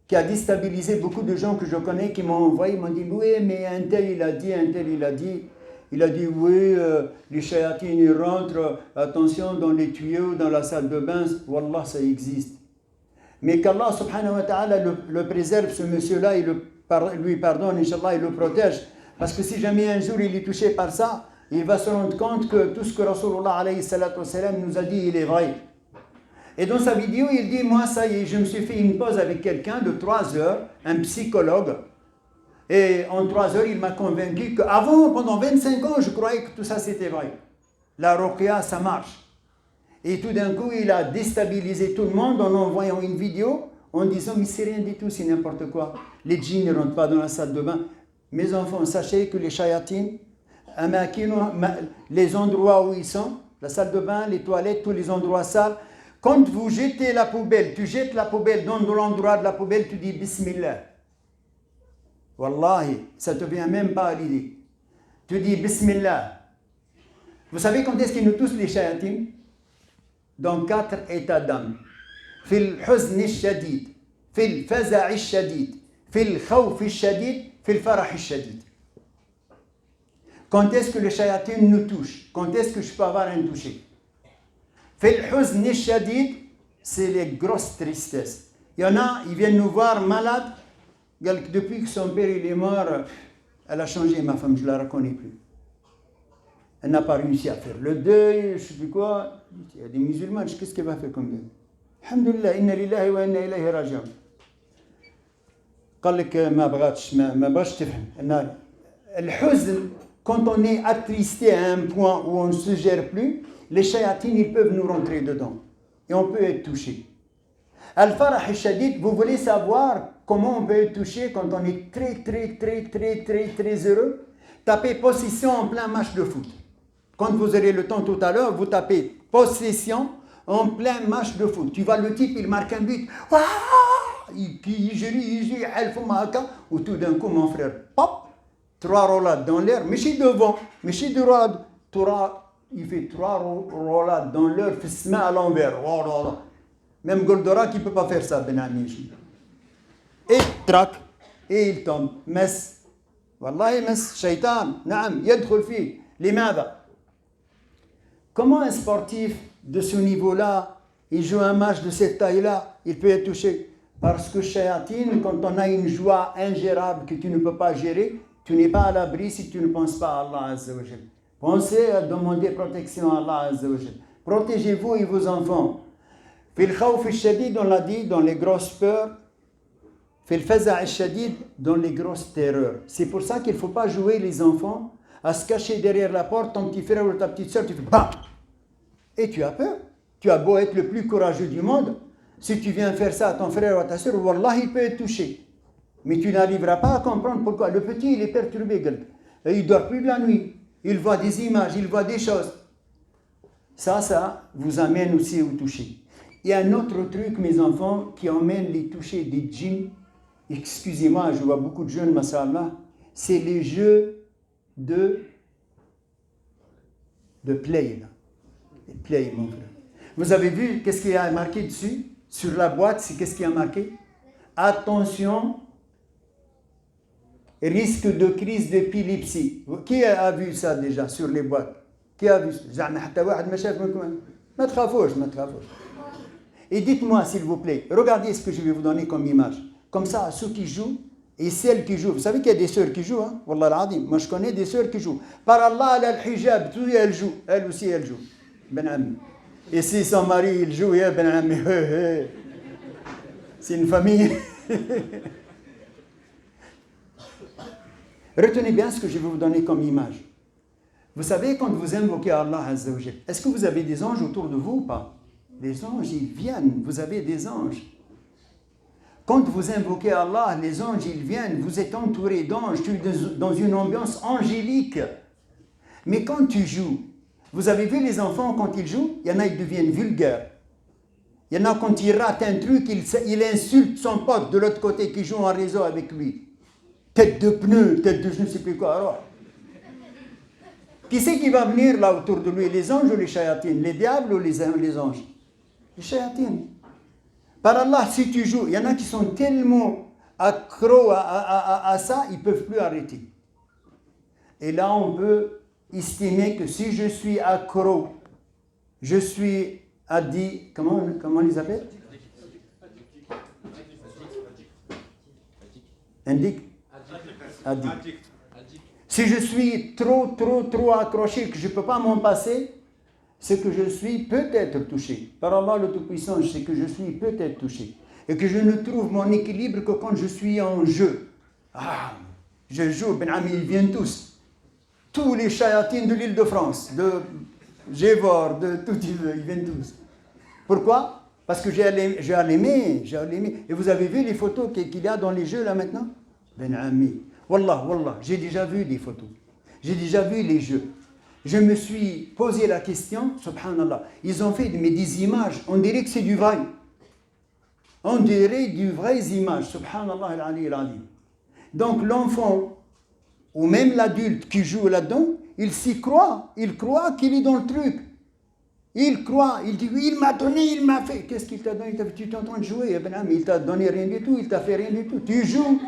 qui a déstabilisé beaucoup de gens que je connais, qui m'ont envoyé, m'ont dit, oui, mais un tel il a dit, un tel il a dit. Il a dit, oui, les chayatines, ils rentrent, attention, dans les tuyaux, dans la salle de bain. Wallah, ça existe. Mais qu'Allah subhanahu wa ta'ala le préserve, ce monsieur-là, il lui pardonne, Inch'Allah, il le protège. Parce que si jamais un jour il est touché par ça, il va se rendre compte que tout ce que Rasulullah alayhi salatu wassalam nous a dit, il est vrai. Et dans sa vidéo, il dit, moi, ça y est, je me suis fait une pause avec quelqu'un de 3 heures, un psychologue. Et en 3 heures, il m'a convaincu qu'avant, pendant 25 ans, je croyais que tout ça c'était vrai. La ruqya, ça marche. Et tout d'un coup, il a déstabilisé tout le monde en envoyant une vidéo, en disant, mais c'est rien du tout, c'est n'importe quoi. Les djinns ne rentrent pas dans la salle de bain. Mes enfants, sachez que les shayatines, les endroits où ils sont, la salle de bain, les toilettes, tous les endroits sales, quand vous jetez la poubelle, tu jettes la poubelle dans l'endroit de la poubelle, tu dis Bismillah. Wallahi, ça ne te vient même pas à l'idée. Tu dis Bismillah. Vous savez quand est-ce qu'ils nous touchent les shayatines? Dans 4 états d'âme. Fil huzn shadid, fil faza' shadid, fil khawf shadid, fil farah shadid. Quand est-ce que les shayatines nous touchent? Quand est-ce que je peux avoir un toucher? Fil huzn shadid, c'est les grosses tristesses. Il y en a, ils viennent nous voir malades. Depuis que son père il est mort, elle a changé, ma femme, je ne la reconnais plus. Elle n'a pas réussi à faire le deuil, je ne sais plus quoi. Il y a des musulmans, qu'est-ce qu'elle va faire comme deuil? Alhamdulillah, inna lillahi wa inna ilayhi raji'un. قال لك ما بغاش تفهم ان الحزن quand on est attristé à un point où on ne se gère plus, les chayatines ils peuvent nous rentrer dedans et on peut être touché. Al-Farah al-Shadid, vous voulez savoir comment on peut être touché quand on est très heureux? Tapez possession en plein match de foot. Quand vous aurez le temps tout à l'heure, vous tapez possession en plein match de foot. Tu vois le type, il marque un but. Il gère, ou tout d'un coup, mon frère, pop, 3 roulades dans l'air, mais chez devant, mais chez de roulades. Il fait 3 roulades dans l'air, fait se met à l'envers. Oh là là. Même Goldorak, il ne peut pas faire ça, Ben Ami. Et trac, et il tombe. Mess. Wallahi, mess, shaitan, naam, yadkhul fi. Limada. Comment un sportif de ce niveau-là, il joue un match de cette taille-là, il peut être touché? Parce que shayatin, quand on a une joie ingérable que tu ne peux pas gérer, tu n'es pas à l'abri si tu ne penses pas à Allah Azza wa Jal. Pensez à demander protection à Allah Azza wa Jal. Protégez-vous et vos enfants. Fil khawf al-shadid, on l'a dit, dans les grosses peurs. Fil faza' al-shadid, dans les grosses terreurs. C'est pour ça qu'il ne faut pas jouer les enfants à se cacher derrière la porte, ton petit frère ou ta petite soeur, tu fais BAM! Et tu as peur. Tu as beau être le plus courageux du monde, si tu viens faire ça à ton frère ou à ta soeur, Wallah, il peut être touché. Mais tu n'arriveras pas à comprendre pourquoi. Le petit, il est perturbé. Et il ne dort plus de la nuit. Il voit des images, il voit des choses. Ça vous amène aussi au toucher. Il y a un autre truc, mes enfants, qui emmène les touchés des djinns. Excusez-moi, je vois beaucoup de jeunes, mashallah. C'est les jeux de play, là. Les play, mon frère. Vous avez vu, qu'est-ce qu'il y a marqué dessus? Sur la boîte, c'est qu'est-ce qu'il y a marqué? Attention, risque de crise d'épilepsie. Qui a vu ça déjà sur les boîtes? Qui a vu ça? Et dites-moi, s'il vous plaît, regardez ce que je vais vous donner comme image. Comme ça, ceux qui jouent et celles qui jouent. Vous savez qu'il y a des sœurs qui jouent, hein? Wallah al-Adim. Moi, je connais des sœurs qui jouent. Par Allah, elle a le hijab, tout, elle joue. Elle aussi, elle joue. Ben Ami. Et si son mari, il joue, il Ben Ami. C'est une famille. Retenez bien ce que je vais vous donner comme image. Vous savez, quand vous invoquez Allah Azza wa Jal, est-ce que vous avez des anges autour de vous ou pas? Les anges, ils viennent. Vous avez des anges. Quand vous invoquez Allah, les anges, ils viennent. Vous êtes entouré d'anges. Tu es dans une ambiance angélique. Mais quand tu joues, vous avez vu les enfants, quand ils jouent, il y en a, ils deviennent vulgaires. Il y en a, quand il rate un truc, il insulte son pote de l'autre côté qui joue en réseau avec lui. Tête de pneu, tête de je ne sais plus quoi. Alors, qui c'est qui va venir là autour de lui? Les anges ou les chayatines? Les diables ou les anges? Les chayatines. Par Allah, si tu joues, il y en a qui sont tellement accros à ça, ils ne peuvent plus arrêter. Et là, on peut estimer que si je suis accro, je suis addict, comment on les appelle? Addict. Si je suis trop accroché, que je ne peux pas m'en passer, c'est que je suis peut-être touché. Par Allah le Tout-Puissant, c'est que je suis peut-être touché. Et que je ne trouve mon équilibre que quand je suis en jeu. Ah, je joue, Ben Ami, ils viennent tous. Tous les chayatines de l'île de France, de Gévor, de tout, ils viennent tous. Pourquoi? Parce que j'ai allumé. Et vous avez vu les photos qu'il y a dans les jeux là maintenant? Ben Ami. Wallah, j'ai déjà vu des photos. J'ai déjà vu les jeux. Je me suis posé la question, subhanallah, ils ont fait des images, on dirait que c'est du vrai. On dirait du vraies images, subhanallah al-ali al-alim. Donc l'enfant, ou même l'adulte qui joue là-dedans, il s'y croit, il croit qu'il est dans le truc. Il croit, il dit, oui, il m'a donné, il m'a fait. Qu'est-ce qu'il t'a donné? Tu es en train de jouer, il t'a donné rien du tout, il t'a fait rien du tout. Tu joues.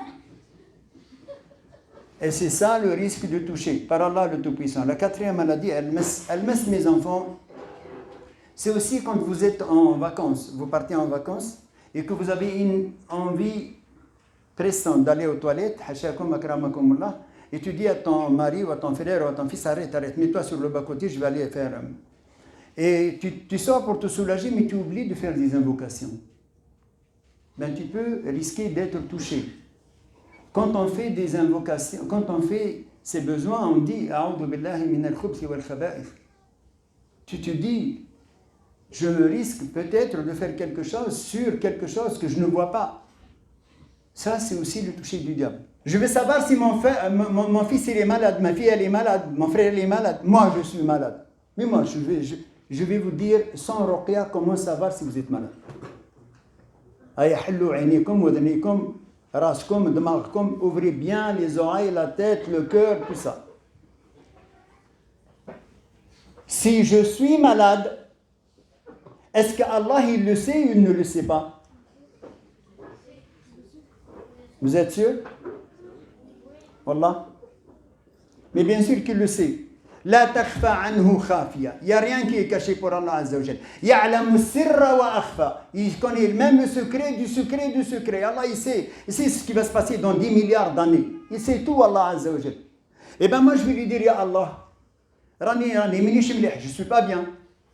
Et c'est ça le risque de toucher, par Allah le Tout-Puissant. La quatrième maladie, elle messe mes enfants, c'est aussi quand vous êtes en vacances, vous partez en vacances, et que vous avez une envie pressante d'aller aux toilettes, et tu dis à ton mari ou à ton frère ou à ton fils, arrête, mets-toi sur le bas-côté, je vais aller faire... Et tu sors pour te soulager, mais tu oublies de faire des invocations. Ben, tu peux risquer d'être touché. Quand on fait des invocations, quand on fait ses besoins, on dit A'udhu billahi min al-khubthi wal khaba'ith. Tu te dis, je me risque peut-être de faire quelque chose sur quelque chose que je ne vois pas. Ça, c'est aussi le toucher du diable. Je veux savoir si mon fils il est malade, ma fille elle est malade, mon frère il est malade, moi je suis malade. Mais moi, je vais vous dire sans ruqya comment savoir si vous êtes malade. Ayahallu aynikum, wadnikum, raskum, dmagkum, ouvrez bien les oreilles, la tête, le cœur, tout ça. Si je suis malade, est-ce qu'Allah il le sait ou il ne le sait pas? Vous êtes sûr? Wallah. Mais bien sûr qu'il le sait. La takhfa anhu khafiya. Il n'y a rien qui est caché pour Allah Azza wa Jal. Ya'lamu sirra wa akhfa. Il connaît même le secret du secret du secret. Allah il sait ce qui va se passer dans 10 milliards d'années. Il sait tout Allah Azza wa Jal. Et bien moi je vais lui dire Ya Allah. Rani minish mlih. Je ne suis pas bien.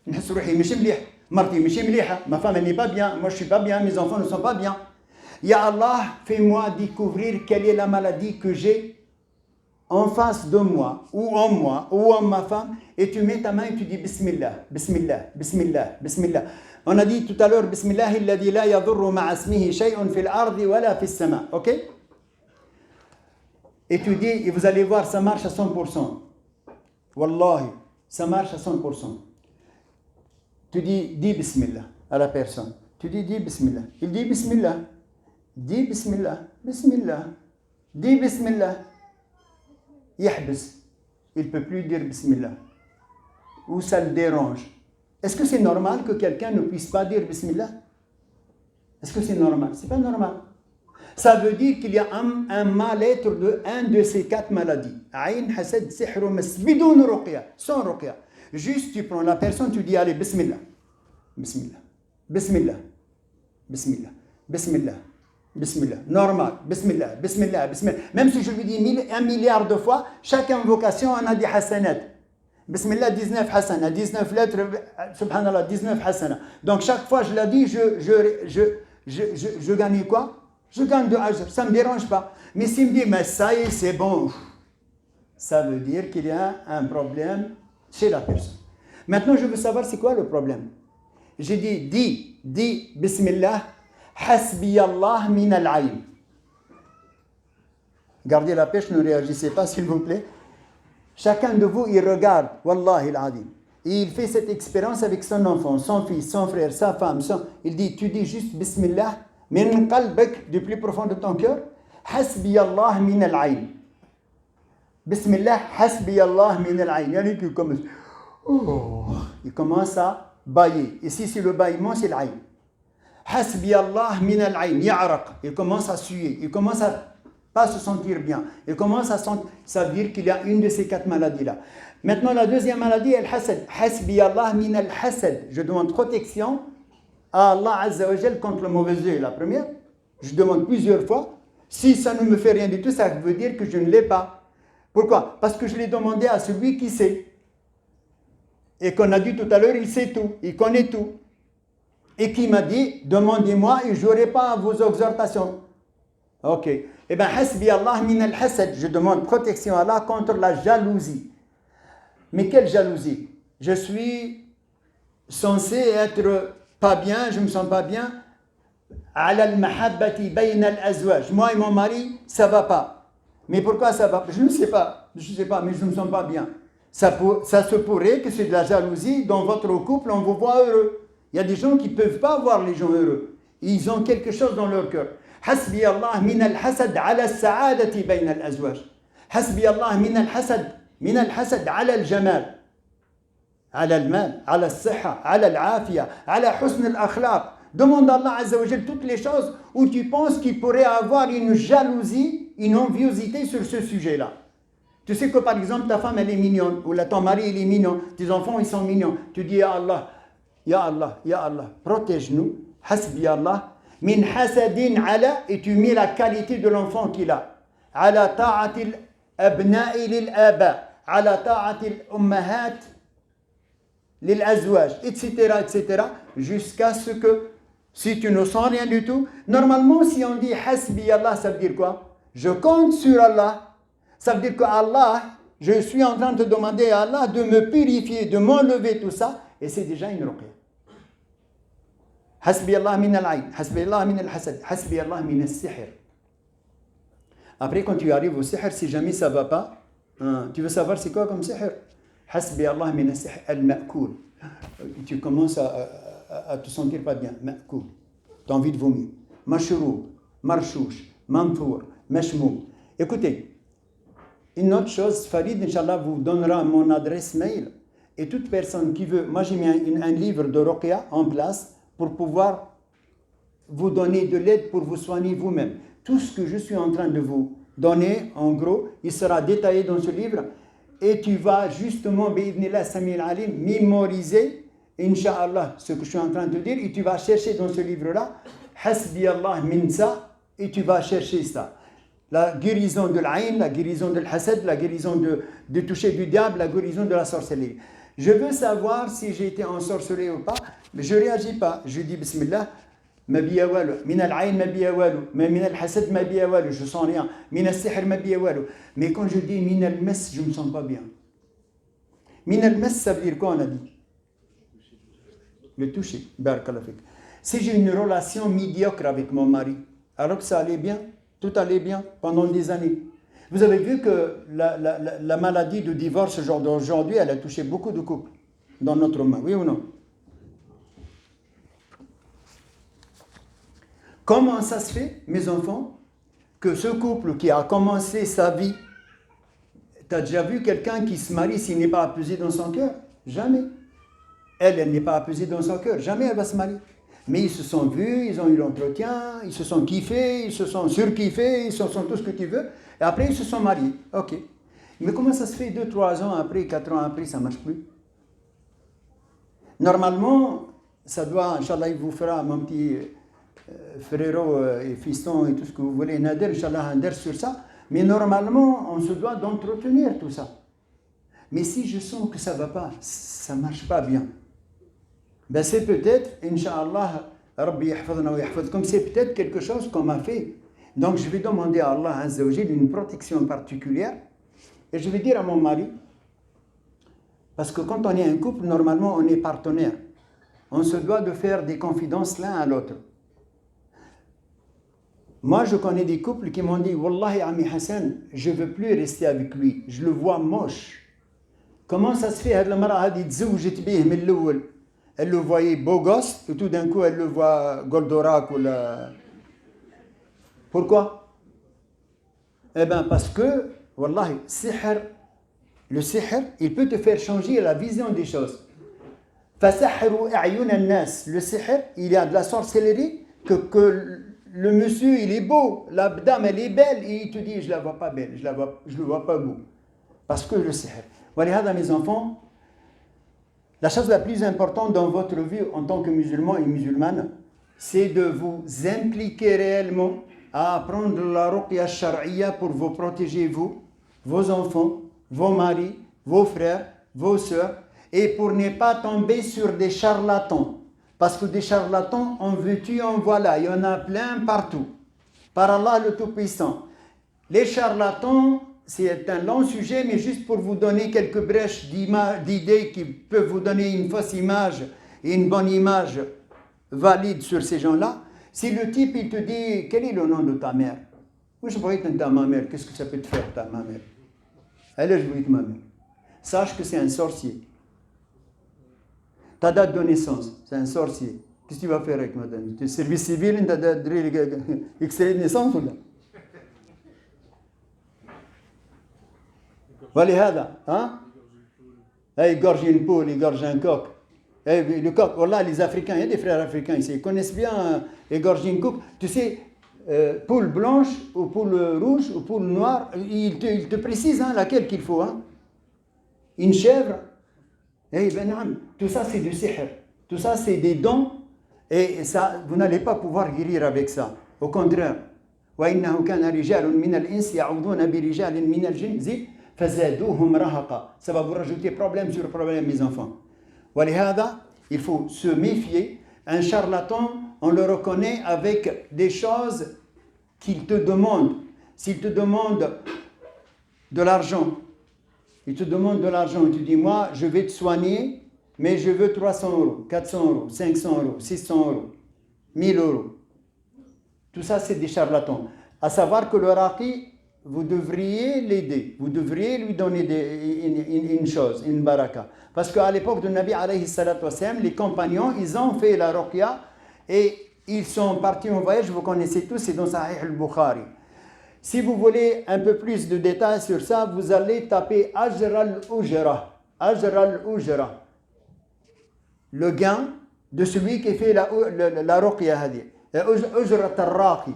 نحس روحي مش مليح. مرتي مش مليحة. Ma femme elle n'est pas bien. Moi je ne suis pas bien. Mes enfants ne sont pas bien. Ya Allah, fais-moi découvrir quelle est la maladie que j'ai en face de moi, ou en ma femme, et tu mets ta main et tu dis Bismillah, Bismillah, Bismillah, Bismillah. On a dit tout à l'heure Bismillah, alladhi la yadurru ma'a ismihi shay'un fil ardi wala fis sama. Ok? Et tu dis, et vous allez voir, ça marche à 100%. Wallahi, ça marche à 100%. Tu dis Bismillah à la personne. Tu dis Bismillah. Il dit Bismillah. Dis Bismillah, Bismillah, dis Bismillah. Yahbis, il ne peut plus dire Bismillah. Ou ça le dérange. Est-ce que c'est normal que quelqu'un ne puisse pas dire Bismillah? Est-ce que c'est normal? C'est pas normal. Ça veut dire qu'il y a un mal-être de un de ces 4 maladies. Aïn, hasad, sihr, mas, bidoun ruqya, sans ruqya. Juste tu prends la personne, tu dis allez, Bismillah, Bismillah, Bismillah, Bismillah, Bismillah. Bismillah, normal, Bismillah, Bismillah, Bismillah. Même si je lui dis 1 milliard de fois, chaque invocation on a des hasanat. Bismillah, 19 hasana, 19 lettres, subhanallah, 19 hasana. Donc chaque fois je la dis, je gagne quoi? Je gagne de ajr, ça ne me dérange pas. Mais s'il me dit, mais ça y est, c'est bon, ça veut dire qu'il y a un problème chez la personne. Maintenant je veux savoir c'est quoi le problème. J'ai dit, dis, Bismillah, Hasbi Allah min al-ayn. Gardez la pêche, ne réagissez pas s'il vous plaît. Chacun de vous, il regarde, Wallahi al-adim. Et il fait cette expérience avec son enfant, son fils, son frère, sa femme. Il dit, tu dis juste Bismillah, min qalbak, du plus profond de ton cœur. Hasbi Allah min al-ayn. Bismillah, Hasbi Allah min al-ayn. Il commence à bailler. Ici, c'est le bâillement, c'est l'ayn. Hasbi Allah min al-ayn, ya'raq. Il commence à suer, il commence à pas se sentir bien. Il commence à sentir, ça veut dire qu'il y a une de ces 4 maladies-là. Maintenant, la deuxième maladie, al-hasad. Hasbi Allah min al-hasad. Je demande protection à Allah Azza wa Jal contre le mauvais œil. La première, je demande plusieurs fois. Si ça ne me fait rien du tout, ça veut dire que je ne l'ai pas. Pourquoi? Parce que je l'ai demandé à celui qui sait. Et qu'on a dit tout à l'heure, il sait tout, il connaît tout. Et qui m'a dit, demandez-moi et je n'aurai pas vos exhortations. Ok. Eh bien, hasbi Allah min al-hasad. Je demande protection à Allah contre la jalousie. Mais quelle jalousie? Je suis censé être pas bien, je ne me sens pas bien. Ala al-mahabbati bayna al-azwaj. Moi et mon mari, ça ne va pas. Mais pourquoi ça va pas? Je ne sais pas. Je ne sais pas, mais je ne me sens pas bien. Ça se pourrait que c'est de la jalousie dans votre couple, on vous voit heureux. Il y a des gens qui ne peuvent pas voir les gens heureux. Ils ont quelque chose dans leur cœur. Hasbi Allah min al-hasad ala al-sa'adati bayna al-azwaj. Hasbi Allah min al-hasad ala al-jamal. Ala al-mal, ala al-sihha, ala al-afiya, ala husn al-akhlaq. Demande à Allah Azza wa Jal toutes les choses où tu penses qu'il pourrait avoir une jalousie, une enviosité sur ce sujet-là. Tu sais que par exemple ta femme elle est mignonne, ou là, ton mari il est mignon, tes enfants ils sont mignons. Tu dis Ya Allah, Ya Allah, Ya Allah, protège-nous, hasbi Allah, min hasadin ala, et tu mets la qualité de l'enfant qu'il a. Ala ta'atil abna'i lil aba, ala ta'atil ummahat lil azwaj, etc., etc., jusqu'à ce que, si tu ne sens rien du tout, normalement si on dit hasbi Allah, ça veut dire quoi? Je compte sur Allah. Ça veut dire que Allah, je suis en train de demander à Allah de me purifier, de m'enlever tout ça, et c'est déjà une ruqya. Hasbi Allah min al-ayn, hasbi Allah min al-hasad, hasbi Allah min al-sihr. Après, quand tu arrives au sihr, si jamais ça ne va pas, tu veux savoir c'est quoi comme sihr? Hasbi Allah min al-sihr al-ma'koul. Tu commences à te sentir pas bien. Ma'koul. Tu as envie de vomir. Mashroub, marchouche, mantour, mashmoum. Écoutez, une autre chose, Farid, Inch'Allah, vous donnera mon adresse mail. Et toute personne qui veut, moi j'ai mis un livre de Ruqya en place pour pouvoir vous donner de l'aide pour vous soigner vous-même. Tout ce que je suis en train de vous donner, en gros, il sera détaillé dans ce livre. Et tu vas justement, bi'idhnillah Samil Alim, mémoriser, Inch'Allah, ce que je suis en train de te dire. Et tu vas chercher dans ce livre-là, Hasbi Allah min sa, et tu vas chercher ça. La guérison de l'aïn, la guérison de l'hasad, la guérison de toucher du diable, la guérison de la sorcellerie. Je veux savoir si j'ai été ensorcelé ou pas, mais je ne réagis pas. Je dis Bismillah, ma biya walu, min al-aïn ma biya walu, min al-hasad ma biya walu, je sens rien, min al-sihr ma biya walu. Mais quand je dis min al-mas, je ne me sens pas bien. Min al-mas, ça veut dire quoi on a dit? Le toucher, barakallah fik. Si j'ai une relation médiocre avec mon mari, alors que ça allait bien, tout allait bien pendant des années. Vous avez vu que la maladie de divorce aujourd'hui, elle a touché beaucoup de couples dans notre monde, oui ou non? Comment ça se fait, mes enfants, que ce couple qui a commencé sa vie, tu as déjà vu quelqu'un qui se marie s'il n'est pas apaisé dans son cœur? Jamais. Elle n'est pas apaisée dans son cœur, jamais elle va se marier. Mais ils se sont vus, ils ont eu l'entretien, ils se sont kiffés, ils se sont surkiffés, ils se sont tout ce que tu veux. Et après, ils se sont mariés. Ok. Mais comment ça se fait 2, 3 ans après, 4 ans après, ça ne marche plus? Normalement, ça doit, Inch'Allah, il vous fera, mon petit frérot et fiston et tout ce que vous voulez, Nader, Inch'Allah, un der sur ça. Mais normalement, on se doit d'entretenir tout ça. Mais si je sens que ça ne va pas, ça ne marche pas bien, ben c'est peut-être, Inch'Allah, Rabbi yahfadna wa yahfadkum, c'est peut-être quelque chose qu'on m'a fait. Donc je vais demander à Allah Azza wa Jal une protection particulière. Et je vais dire à mon mari, parce que quand on est un couple, normalement on est partenaire. On se doit de faire des confidences l'un à l'autre. Moi je connais des couples qui m'ont dit, Wallahi Ami Hassan, je ne veux plus rester avec lui, je le vois moche. Comment ça se fait, elle le voyait beau gosse, et tout d'un coup, elle le voit Goldorak ou la... Pourquoi? Eh bien, parce que, Wallahi, le sihr, il peut te faire changer la vision des choses. Le sihr, il y a de la sorcellerie, que le monsieur, il est beau, la dame, elle est belle, et il te dit, je ne la vois pas belle, je ne le vois pas beau. Parce que le sihr. Voilà, mes enfants, la chose la plus importante dans votre vie en tant que musulman et musulmane, c'est de vous impliquer réellement à apprendre la ruqya shar'iyya pour vous protéger, vous, vos enfants, vos maris, vos frères, vos sœurs, et pour ne pas tomber sur des charlatans. Parce que des charlatans, en veux-tu, en voilà, il y en a plein partout. Par Allah le Tout-Puissant. Les charlatans, c'est un long sujet, mais juste pour vous donner quelques brèches d'idées qui peuvent vous donner une fausse image et une bonne image valide sur ces gens-là. Si le type, il te dit, quel est le nom de ta mère? Oui, je pourrais te dire ma mère, qu'est-ce que ça peut te faire, ma mère? Allez, je vous dis ma mère. Sache que c'est un sorcier. Ta date de naissance, c'est un sorcier. Qu'est-ce que tu vas faire avec madame? Tu es service civil, tu as extrait de naissance ou là? Voilà, hein? Égorger une poule, égorger un coq. Le coq, voilà, les Africains, il y a des frères africains ici, ils connaissent bien égorger une coq. Tu sais, poule blanche ou poule rouge ou poule noire, il te précise laquelle qu'il faut. Hein? Une chèvre, tout ça c'est du sihr. Tout ça c'est des dons et ça, vous n'allez pas pouvoir guérir avec ça. Au contraire. وَإِنَّهُ كَانَ رِجَالٌ مِنَ الْإِنسِ يَعُوذُونَ بِرِجَالٍ مِنَ الْجِنِّ فَزَادُوهُمْ رَهَقًا. Ça va vous rajouter problème sur problème, mes enfants. وَلِهَذَا, il faut se méfier. Un charlatan, on le reconnaît avec des choses qu'il te demande. s'il te demande de l'argent, il te demande de l'argent, et tu dis, moi, je vais te soigner, mais je veux 300 euros, 400 euros, 500 euros, 600 euros, 1000 euros. Tout ça, c'est des charlatans. À savoir que le raqi, vous devriez l'aider, vous devriez lui donner une chose, une baraka. Parce qu'à l'époque de Nabi alayhi salatu wassalam, les compagnons, ils ont fait la ruqya et ils sont partis en voyage, vous connaissez tous, c'est dans Sahih al-Bukhari. Si vous voulez un peu plus de détails sur ça, vous allez taper Ajr al-Ujra. Ajr al-Ujra. Le gain de celui qui fait la ruqya hadi. Ujrat al-Raqi.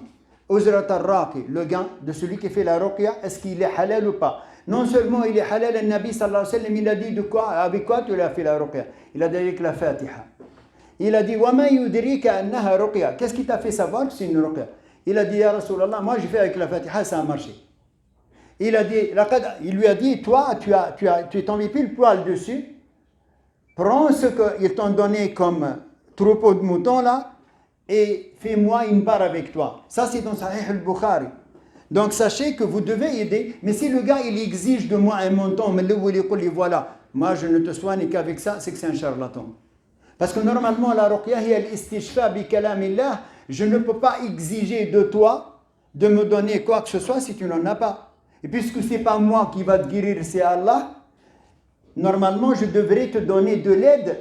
Ujrat al-Raqi. Le gain de celui qui fait la ruqya, est-ce qu'il est halal ou pas? Non seulement il est halal, le Nabi sallallahu alayhi wa sallam, il a dit de quoi, avec quoi tu l'as fait la ruqya? Il a dit avec la Fatiha. Il a dit وَمَا يُدْرِيكَ أَنَّهَا رُقْيَةٌ. Qu'est-ce qui t'a fait savoir que c'est une ruqya? Il a dit Ya Rasulallah, moi j'ai fait avec la Fatiha, ça a marché. Il lui a dit, toi, tu t'en mets plus le poil dessus, prends ce qu'ils t'ont donné comme troupeau de moutons là, et fais-moi une part avec toi. Ça c'est dans Sahih al-Bukhari. Donc sachez que vous devez aider, mais si le gars il exige de moi un montant, mais voilà, moi je ne te soigne qu'avec ça, c'est que c'est un charlatan. Parce que normalement la ruqya hiya al-istishfa bi kalamillah. Je ne peux pas exiger de toi de me donner quoi que ce soit si tu n'en as pas. Et puisque ce n'est pas moi qui va te guérir, c'est Allah, normalement je devrais te donner de l'aide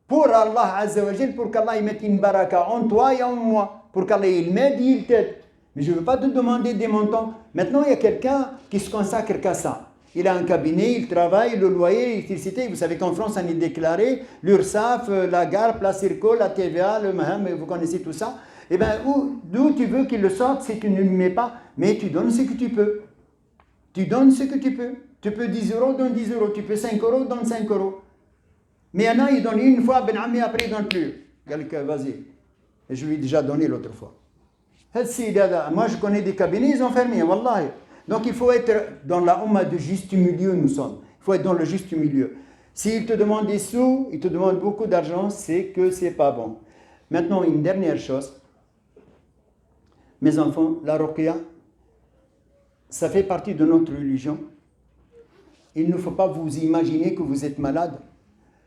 pour Allah Azza wa Jal, pour qu'Allah mette une baraka en toi et en moi, pour qu'Allah il m'aide et il t'aide. Mais je ne veux pas te demander des montants. Maintenant il y a quelqu'un qui se consacre qu'à ça. Il a un cabinet, il travaille, le loyer, l'électricité. Vous savez qu'en France, on est déclaré, l'URSSAF, la GARP, la CIRCO, la TVA, le MAHAM, vous connaissez tout ça. Eh bien, d'où tu veux qu'il le sorte si tu ne le mets pas, mais tu donnes ce que tu peux. Tu donnes ce que tu peux. Tu peux 10 euros, donne 10 euros. Tu peux 5 euros, donne 5 euros. Mais il y en a, ils donnent une fois, Ben Ami, après ils ne donnent plus. Quelqu'un, vas-y. Et je lui ai déjà donné l'autre fois. Moi, je connais des cabinets, ils ont fermé, wallahi. Donc il faut être dans la Ummah de juste milieu, nous sommes. Il faut être dans le juste milieu. S'il te demande des sous, il te demande beaucoup d'argent, c'est que c'est pas bon. Maintenant, une dernière chose. Mes enfants, la ruqya, ça fait partie de notre religion. Il ne faut pas vous imaginer que vous êtes malade.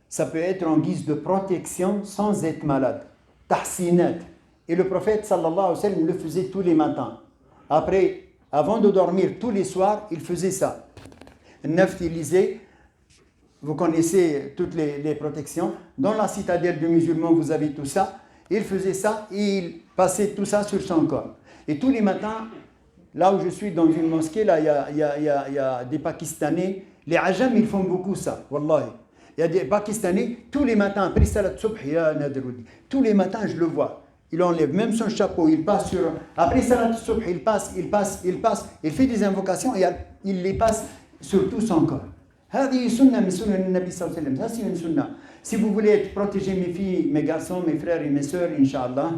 Ça peut être en guise de protection sans être malade. Tahsinat. Et le prophète sallallahu alayhi wa sallam le faisait tous les matins. Après, avant de dormir tous les soirs, il faisait ça. Naftilisé, vous connaissez toutes les protections. Dans la citadelle du musulman, vous avez tout ça. Il faisait ça et il passait tout ça sur son corps. Et tous les matins, là où je suis dans une mosquée, là, il y a des Pakistanais. Les Ajam, ils font beaucoup ça, wallahi. Il y a des Pakistanais, tous les matins, après Salat Subh, tous les matins, je le vois. Il enlève même son chapeau, il passe sur... Après Salat Subh, il passe, il fait des invocations et il les passe sur tout son corps. Ça, c'est une sunna. Si vous voulez être protégé, mes filles, mes garçons, mes frères et mes sœurs, Inch'Allah,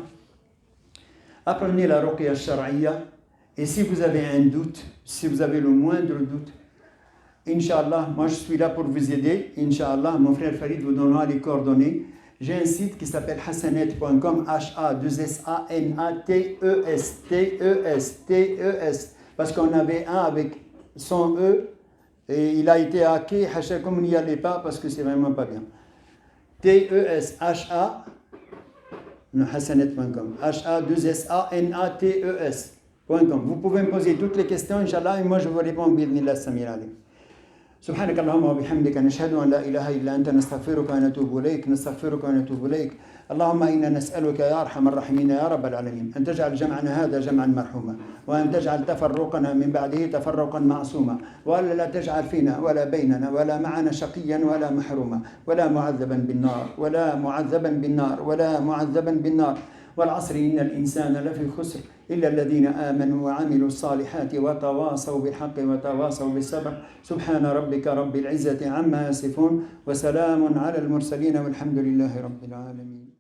apprenez la ruqya shar'iyya. Et si vous avez un doute, si vous avez le moindre doute, Inch'Allah, moi je suis là pour vous aider. Inch'Allah, mon frère Farid vous donnera les coordonnées. J'ai un site qui s'appelle hasanet.com, H-A-2-S-A-N-A-T-E-S, T-E-S, parce qu'on avait un avec son E, et il a été hacké, comme on n'y allait pas, parce que c'est vraiment pas bien. T-E-S, H-A, non, hasanet.com, H-A-2-S-A-N-A-T-E-S.com. Vous pouvez me poser toutes les questions, Inch'Allah, et moi je vous réponds, bi'idhnillah samir alim. سبحانك اللهم وبحمدك نشهد أن لا إله إلا أنت نستغفرك ونتوب إليك اللهم إنا نسألك يا أرحم الراحمين يا رب العالمين أن تجعل جمعنا هذا جمعا مرحوما وأن تجعل تفرقنا من بعده تفرقا معصوما وألا لا تجعل فينا ولا بيننا ولا معنا شقيا ولا محروما ولا معذبا بالنار والعصر إن الإنسان لفي خسر إلا الذين آمنوا وعملوا الصالحات وتواصوا بالحق وتواصوا بالصبر سبحان ربك رب العزة عما يصفون وسلام على المرسلين والحمد لله رب العالمين.